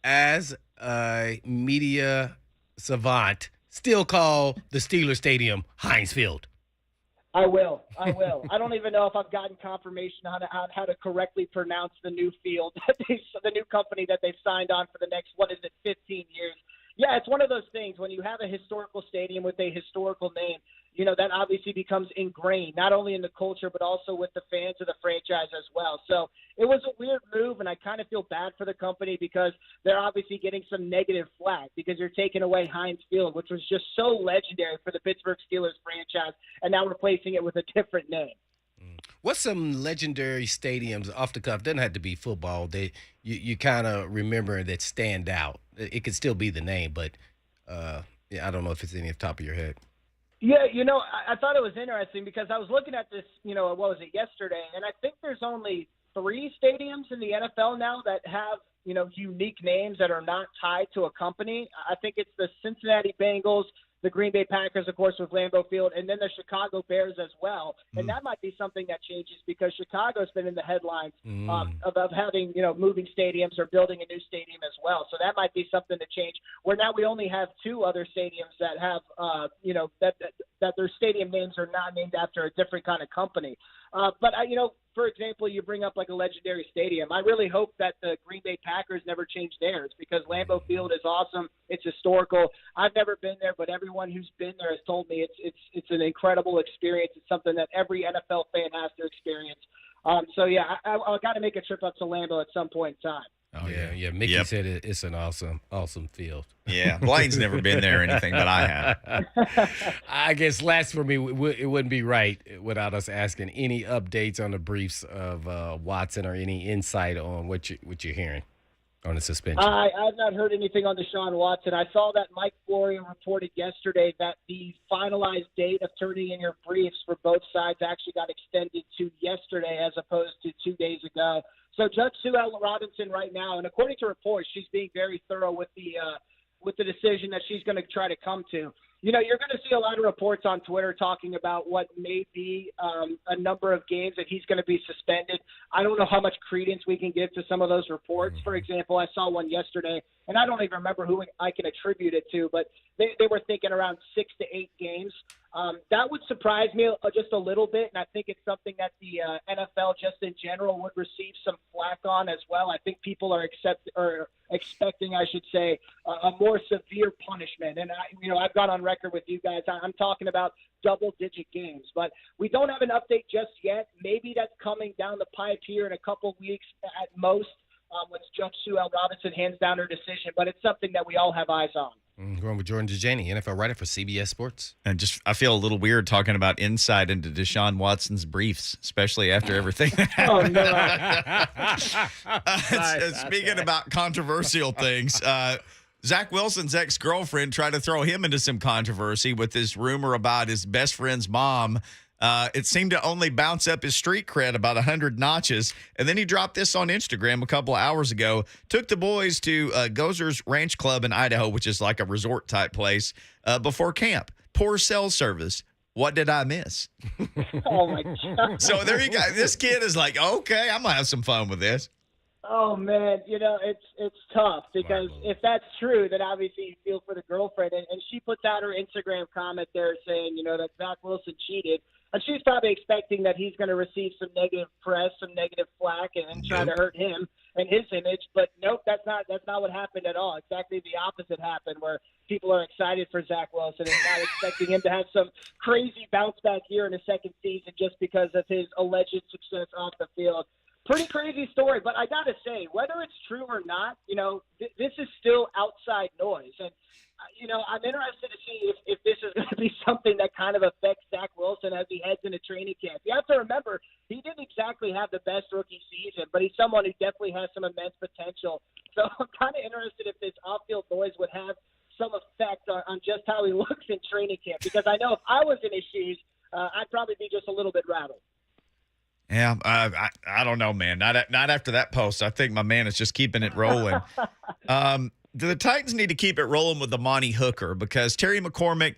as a media savant, still call the Steelers Stadium Heinz Field? I will. I don't even know if I've gotten confirmation on how to correctly pronounce the new field, the new company that they've signed on for the next, 15 years. Yeah, it's one of those things when you have a historical stadium with a historical name, that obviously becomes ingrained, not only in the culture, but also with the fans of the franchise as well. So it was a weird move, and I kind of feel bad for the company because they're obviously getting some negative flack because you're taking away Heinz Field, which was just so legendary for the Pittsburgh Steelers franchise, and now replacing it with a different name. What's some legendary stadiums off the cuff? Doesn't have to be football. You kind of remember that stand out. It could still be the name, but I don't know if it's any off the top of your head. Yeah, I thought it was interesting because I was looking at this, what was it, yesterday, and I think there's only 3 stadiums in the NFL now that have, unique names that are not tied to a company. I think it's the Cincinnati Bengals, the Green Bay Packers, of course, with Lambeau Field, and then the Chicago Bears as well. And that might be something that changes because Chicago's been in the headlines of having, moving stadiums or building a new stadium as well. So that might be something to change, where now we only have 2 other stadiums that have, that their stadium names are not named after a different kind of company. But for example, you bring up like a legendary stadium. I really hope that the Green Bay Packers never change theirs because Lambeau Field is awesome. It's historical. I've never been there, but everyone who's been there has told me it's an incredible experience. It's something that every NFL fan has to experience. So yeah, I got to make a trip up to Lambeau at some point in time. Oh yeah. Mickey said it's an awesome field. Yeah, Blaine's never been there or anything, but I have. I guess last for me, it wouldn't be right without us asking any updates on the briefs of Watson or any insight on what you're hearing on the suspension. I've not heard anything on Deshaun Watson. I saw that Mike Florio reported yesterday that the finalized date of turning in your briefs for both sides actually got extended to yesterday as opposed to 2 days ago. So Judge Sue Ellen Robinson right now, and according to reports, she's being very thorough with the decision that she's going to try to come to. You're going to see a lot of reports on Twitter talking about what may be a number of games that he's going to be suspended. I don't know how much credence we can give to some of those reports. For example, I saw one yesterday, and I don't even remember who I can attribute it to, but they were thinking around 6 to 8 games. That would surprise me just a little bit, and I think it's something that the NFL just in general would receive some flack on as well. I think people are expecting, I should say, a more severe punishment. And I've got on record with you guys. I'm talking about double-digit games, but we don't have an update just yet. Maybe that's coming down the pipe here in a couple weeks at most. When Judge Sue Ellen Robinson hands down her decision, but it's something that we all have eyes on. Going with Jordan Dajani, NFL writer for CBS Sports. And I feel a little weird talking about insight into Deshaun Watson's briefs, especially after everything that happened. Oh, no. Speaking about controversial things, Zach Wilson's ex-girlfriend tried to throw him into some controversy with this rumor about his best friend's mom. It seemed to only bounce up his street cred about 100 notches. And then he dropped this on Instagram a couple of hours ago. Took the boys to Gozer's Ranch Club in Idaho, which is like a resort-type place, before camp. Poor cell service. What did I miss? Oh, my God. So there you go. This kid is like, okay, I'm going to have some fun with this. Oh, man, it's tough because if that's true, then obviously you feel for the girlfriend. And she puts out her Instagram comment there saying, that Zach Wilson cheated. And she's probably expecting that he's going to receive some negative press, some negative flack, and try to hurt him and his image. But nope, that's not what happened at all. Exactly the opposite happened, where people are excited for Zach Wilson and not expecting him to have some crazy bounce back here in his second season just because of his alleged success off the field. Pretty crazy story, but I got to say, whether it's true or not, this is still outside noise. And, I'm interested to see if this is going to be something that kind of affects Zach Wilson as he heads into training camp. You have to remember, he didn't exactly have the best rookie season, but he's someone who definitely has some immense potential. So I'm kind of interested if this off-field noise would have some effect on just how he looks in training camp, because I know if I was in his shoes, I'd probably be just a little bit rattled. Yeah, I don't know, man. Not after that post. I think my man is just keeping it rolling. Do the Titans need to keep it rolling with Amani Hooker? Because Terry McCormick,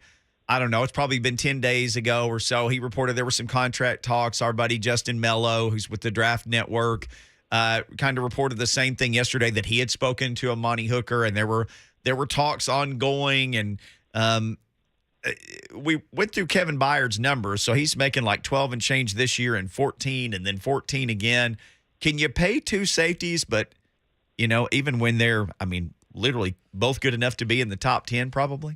I don't know, it's probably been 10 days ago or so, he reported there were some contract talks. Our buddy Justin Mello, who's with the Draft Network, kind of reported the same thing yesterday, that he had spoken to Amani Hooker, and there were talks ongoing. And we went through Kevin Byard's numbers, so he's making like 12 and change this year and 14 and then 14 again. Can you pay 2 safeties, but, even when they're, literally both good enough to be in the top 10 probably?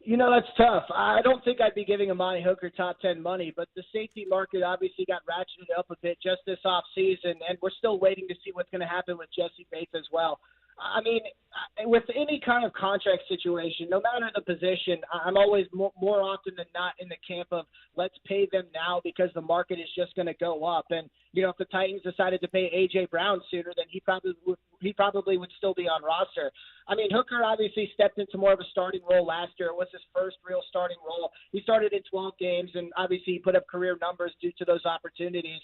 That's tough. I don't think I'd be giving Amani Hooker top 10 money, but the safety market obviously got ratcheted up a bit just this offseason, and we're still waiting to see what's going to happen with Jesse Bates as well. With any kind of contract situation, no matter the position, I'm always more often than not in the camp of let's pay them now because the market is just going to go up. And, if the Titans decided to pay A.J. Brown sooner, then he probably he probably would still be on roster. I mean, Hooker obviously stepped into more of a starting role last year. It was his first real starting role. He started in 12 games, and obviously he put up career numbers due to those opportunities.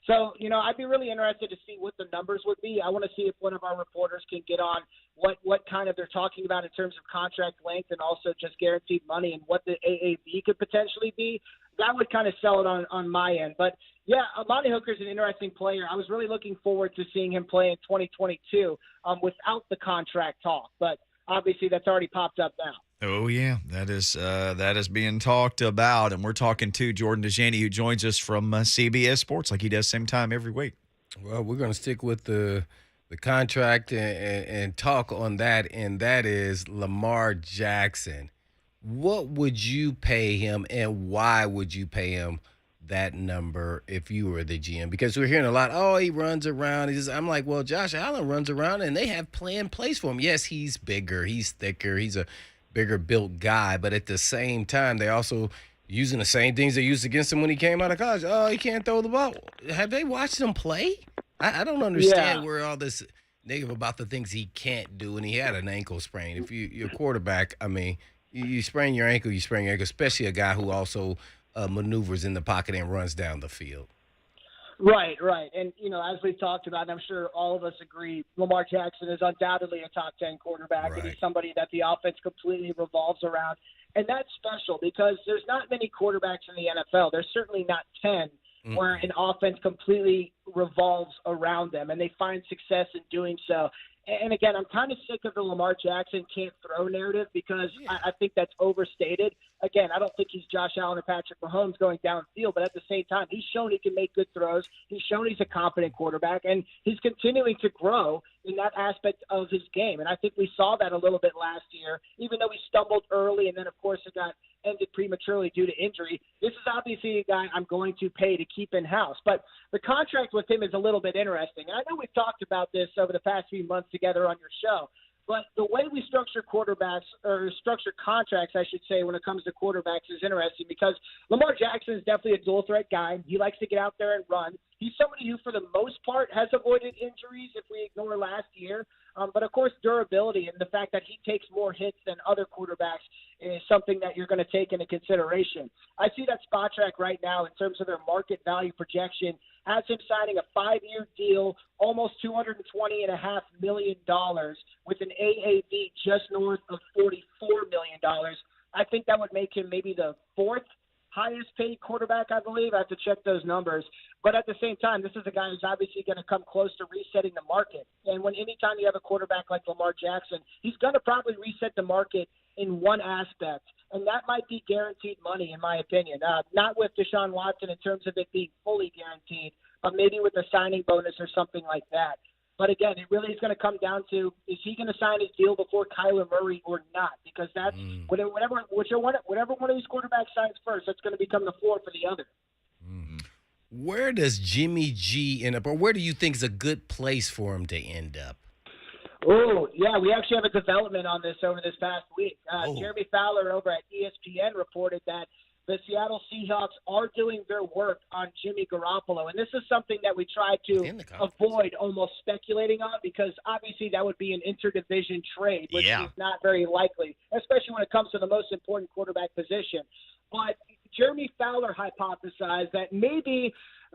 So, I'd be really interested to see what the numbers would be. I want to see if one of our reporters can get on what kind of they're talking about in terms of contract length and also just guaranteed money and what the AAV could potentially be. That would kind of sell it on my end. But, yeah, Amani Hooker's an interesting player. I was really looking forward to seeing him play in 2022 without the contract talk. But obviously that's already popped up now. Oh, yeah, that is being talked about. And we're talking to Jordan Dajani, who joins us from CBS Sports like he does same time every week. Well, we're going to stick with the contract and talk on that, and that is Lamar Jackson. What would you pay him, and why would you pay him that number if you were the GM? Because we're hearing a lot, he runs around. I'm like, well, Josh Allen runs around, and they have plan plays for him. Yes, he's bigger, he's thicker, he's a bigger built guy, but at the same time, they also using the same things they used against him when he came out of college. Oh, he can't throw the ball. Have they watched him play? I don't understand where all this negative about the things he can't do, and he had an ankle sprain. If you're a quarterback, I mean, you sprain your ankle, especially a guy who also maneuvers in the pocket and runs down the field. Right. And, as we've talked about, and I'm sure all of us agree, Lamar Jackson is undoubtedly a top 10 quarterback. Right. And he's somebody that the offense completely revolves around. And that's special because there's not many quarterbacks in the NFL. There's certainly not 10 where an offense completely revolves around them, and they find success in doing so. And again, I'm kind of sick of the Lamar Jackson can't throw narrative because I think that's overstated. Again, I don't think he's Josh Allen or Patrick Mahomes going downfield, but at the same time, he's shown he can make good throws. He's shown he's a competent quarterback, and he's continuing to grow in that aspect of his game. And I think we saw that a little bit last year, even though he stumbled early and then, of course, it got ended prematurely due to injury. This is obviously a guy I'm going to pay to keep in-house. But the contract with him is a little bit interesting. And I know we've talked about this over the past few months together on your show, but the way we structure quarterbacks or structure contracts, I should say, when it comes to quarterbacks is interesting because Lamar Jackson is definitely a dual threat guy. He likes to get out there and run. He's somebody who, for the most part, has avoided injuries if we ignore last year. But, of course, durability and the fact that he takes more hits than other quarterbacks is something that you're going to take into consideration. I see that spot track right now in terms of their market value projection has him signing a 5-year deal, almost $220.5 million with an AAV just north of $44 million. I think that would make him maybe the fourth highest paid quarterback, I believe. I have to check those numbers. But at the same time, this is a guy who's obviously going to come close to resetting the market. And anytime you have a quarterback like Lamar Jackson, he's going to probably reset the market in one aspect, and that might be guaranteed money, in my opinion. Not with Deshaun Watson in terms of it being fully guaranteed, but maybe with a signing bonus or something like that. But again, it really is going to come down to, is he going to sign his deal before Kyler Murray or not? Because that's whatever one of these quarterbacks signs first, that's going to become the floor for the other. Where does Jimmy G end up, or where do you think is a good place for him to end up? Oh, yeah, we actually have a development on this over this past week. Jeremy Fowler over at ESPN reported that the Seattle Seahawks are doing their work on Jimmy Garoppolo. And this is something that we try to avoid almost speculating on because obviously that would be an interdivision trade, which is not very likely, especially when it comes to the most important quarterback position. But Jeremy Fowler hypothesized that maybe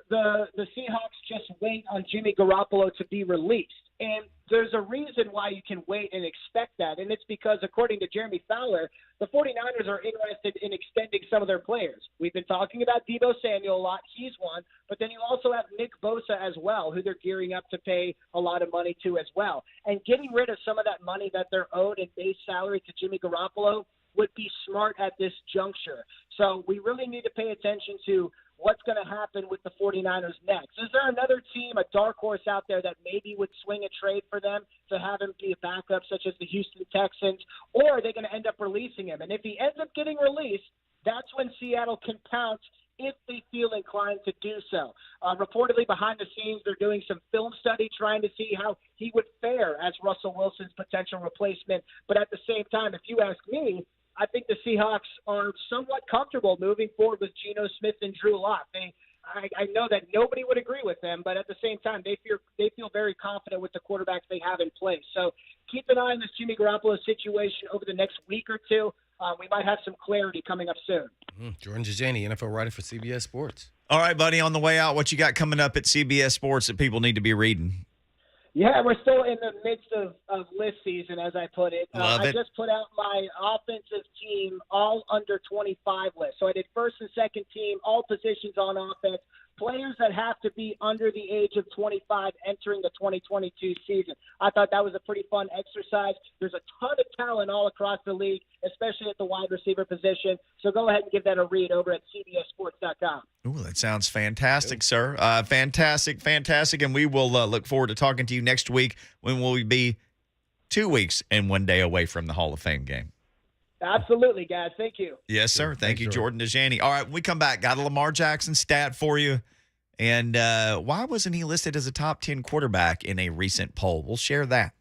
the Seahawks just wait on Jimmy Garoppolo to be released. And there's a reason why you can wait and expect that, and it's because, according to Jeremy Fowler, the 49ers are interested in extending some of their players. We've been talking about Deebo Samuel a lot. He's one. But then you also have Nick Bosa as well, who they're gearing up to pay a lot of money to as well. And getting rid of some of that money that they're owed in base salary to Jimmy Garoppolo would be smart at this juncture. So we really need to pay attention to what's going to happen with the 49ers next. Is there another team, a dark horse out there that maybe would swing a trade for them to have him be a backup, such as the Houston Texans, or are they going to end up releasing him? And if he ends up getting released, that's when Seattle can pounce if they feel inclined to do so. Reportedly, behind the scenes, they're doing some film study trying to see how he would fare as Russell Wilson's potential replacement. But at the same time, if you ask me, I think the Seahawks are somewhat comfortable moving forward with Geno Smith and Drew Lock. I know that nobody would agree with them, but at the same time, they feel very confident with the quarterbacks they have in place. So keep an eye on this Jimmy Garoppolo situation over the next week or two. We might have some clarity coming up soon. Jordan Dajani, NFL writer for CBS Sports. All right, buddy, on the way out, what you got coming up at CBS Sports that people need to be reading? Yeah, we're still in the midst of list season, as I put it. Love it. I just put out my offensive team all under 25 list. So I did first and second team, all positions on offense, players that have to be under the age of 25 entering the 2022 season. I thought that was a pretty fun exercise. There's a ton of talent all across the league, especially at the wide receiver position. So go ahead and give that a read over at cbssports.com. Ooh, that sounds fantastic, sir. Fantastic. And we will look forward to talking to you next week when we'll be 2 weeks and 1 day away from the Hall of Fame game. Absolutely, guys. Thank you. Yes, sir. Thank you, Jordan Dajani. All right, when we come back, got a Lamar Jackson stat for you. And why wasn't he listed as a top 10 quarterback in a recent poll? We'll share that.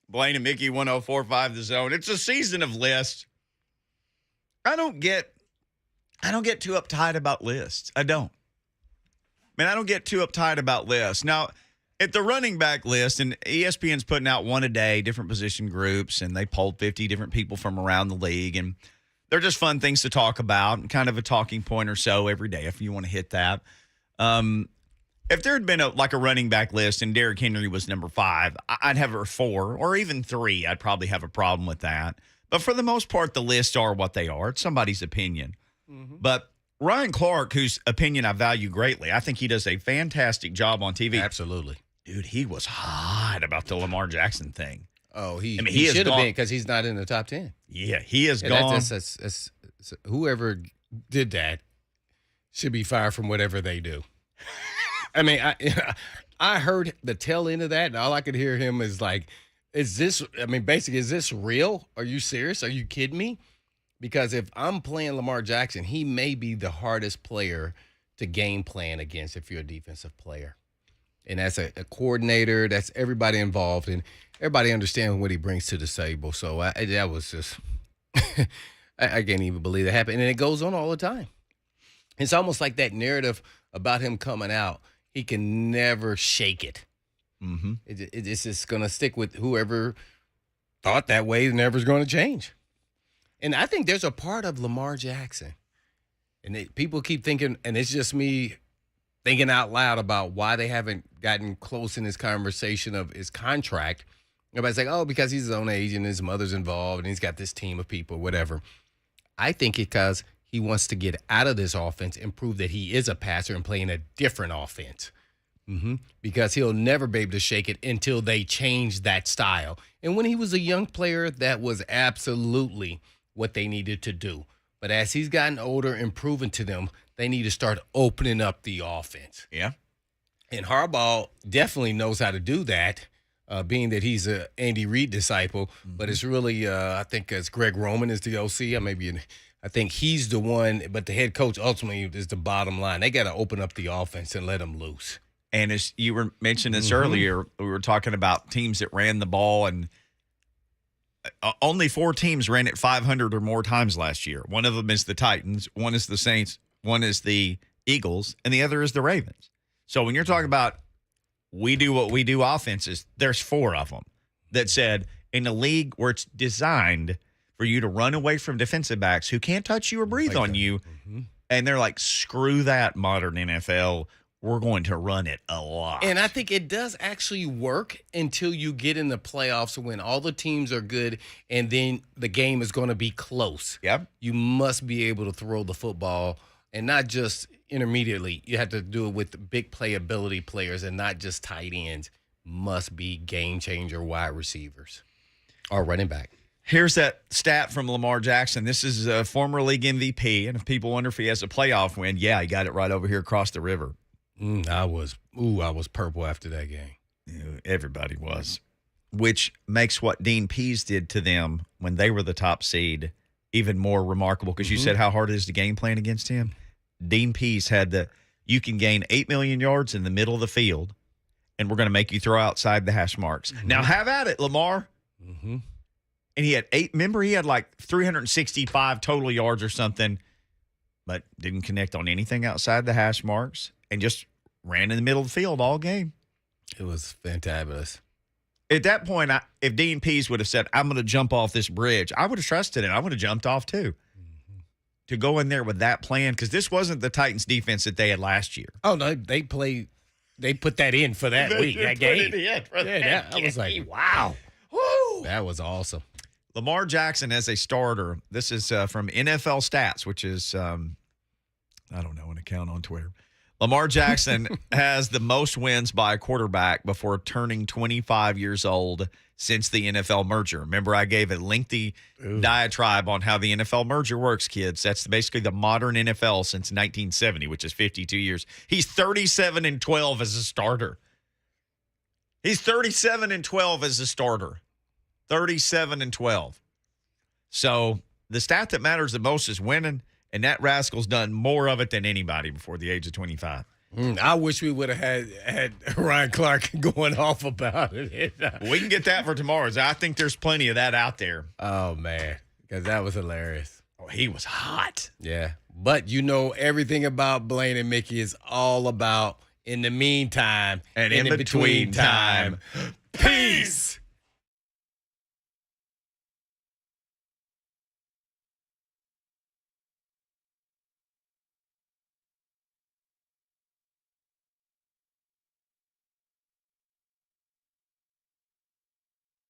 Blaine and Mickey 104.5 The Zone. It's a season of lists. I don't get too uptight about lists. I don't get too uptight about lists. Now, at the running back list, and ESPN's putting out one a day, different position groups, and they polled 50 different people from around the league, and they're just fun things to talk about, and kind of a talking point or so every day if you want to hit that. If there had been a running back list and Derrick Henry was number 5, I'd have her 4 or even 3. I'd probably have a problem with that. But for the most part, the lists are what they are. It's somebody's opinion. Mm-hmm. But Ryan Clark, whose opinion I value greatly, I think he does a fantastic job on TV. Absolutely. Dude, he was hot about the Lamar Jackson thing. Oh, he should have been because he's not in the top 10. Yeah, he is gone. That's whoever did that should be fired from whatever they do. I mean, I heard the tail end of that, and all I could hear him is like, is this real? Are you serious? Are you kidding me? Because if I'm playing Lamar Jackson, he may be the hardest player to game plan against if you're a defensive player. And that's a coordinator, that's everybody involved, and everybody understands what he brings to the table. So that was just I can't even believe that happened. And it goes on all the time. It's almost like that narrative about him coming out. He can never shake it. Mm-hmm. It's just going to stick with whoever thought that way. Never's going to change. And I think there's a part of Lamar Jackson, and people keep thinking, and it's just me thinking out loud about why they haven't gotten close in this conversation of his contract. Everybody's like, oh, because he's his own age and his mother's involved and he's got this team of people, whatever. I think because he wants to get out of this offense and prove that he is a passer and playing a different offense. Mm-hmm. Because he'll never be able to shake it until they change that style. And when he was a young player, that was absolutely what they needed to do. But as he's gotten older and proven to them, they need to start opening up the offense. Yeah. And Harbaugh definitely knows how to do that, being that he's a Andy Reid disciple. Mm-hmm. But it's really, I think, as Greg Roman is the OC, I think he's the one, but the head coach ultimately is the bottom line. They got to open up the offense and let them loose. And as you were mentioning this earlier, we were talking about teams that ran the ball, and only 4 teams ran it 500 or more times last year. One of them is the Titans, one is the Saints, one is the Eagles, and the other is the Ravens. So when you're talking about we do what we do offenses, there's 4 of them that said in a league where it's designed for you to run away from defensive backs who can't touch you or breathe on you, and they're like, screw that, modern NFL. We're going to run it a lot. And I think it does actually work until you get in the playoffs when all the teams are good and then the game is going to be close. Yep. You must be able to throw the football, and not just intermediately. You have to do it with big playability players and not just tight ends. Must be game changer wide receivers or running back. Here's that stat from Lamar Jackson. This is a former league MVP, and if people wonder if he has a playoff win, yeah, he got it right over here across the river. I was purple after that game. Yeah, everybody was, which makes what Dean Pease did to them when they were the top seed even more remarkable, because you said how hard it is to game plan against him. Dean Pease had you can gain 8 million yards in the middle of the field, and we're going to make you throw outside the hash marks. Now have at it, Lamar. And he had he had like 365 total yards or something, but didn't connect on anything outside the hash marks. And just ran in the middle of the field all game. It was fantabulous. At that point, if Dean Pease would have said, I'm going to jump off this bridge, I would have trusted it. I would have jumped off too. To go in there with that plan, because this wasn't the Titans defense that they had last year. Oh, no, they put that in for that week, that game. I was like, wow. Woo! That was awesome. Lamar Jackson as a starter, this is from NFL Stats, which is, I don't know, an account on Twitter. Lamar Jackson has the most wins by a quarterback before turning 25 years old since the NFL merger. Remember, I gave a lengthy diatribe on how the NFL merger works, kids. That's basically the modern NFL since 1970, which is 52 years. He's 37-12 as a starter. He's 37-12 as a starter. 37-12. So the stat that matters the most is winning. And that rascal's done more of it than anybody before the age of 25. I wish we would have had Ryan Clark going off about it. We can get that for tomorrow. I think there's plenty of that out there. Oh, man, because that was hilarious. Oh, he was hot. Yeah, but everything about Blaine and Mickey is all about in the meantime and in between time. Peace.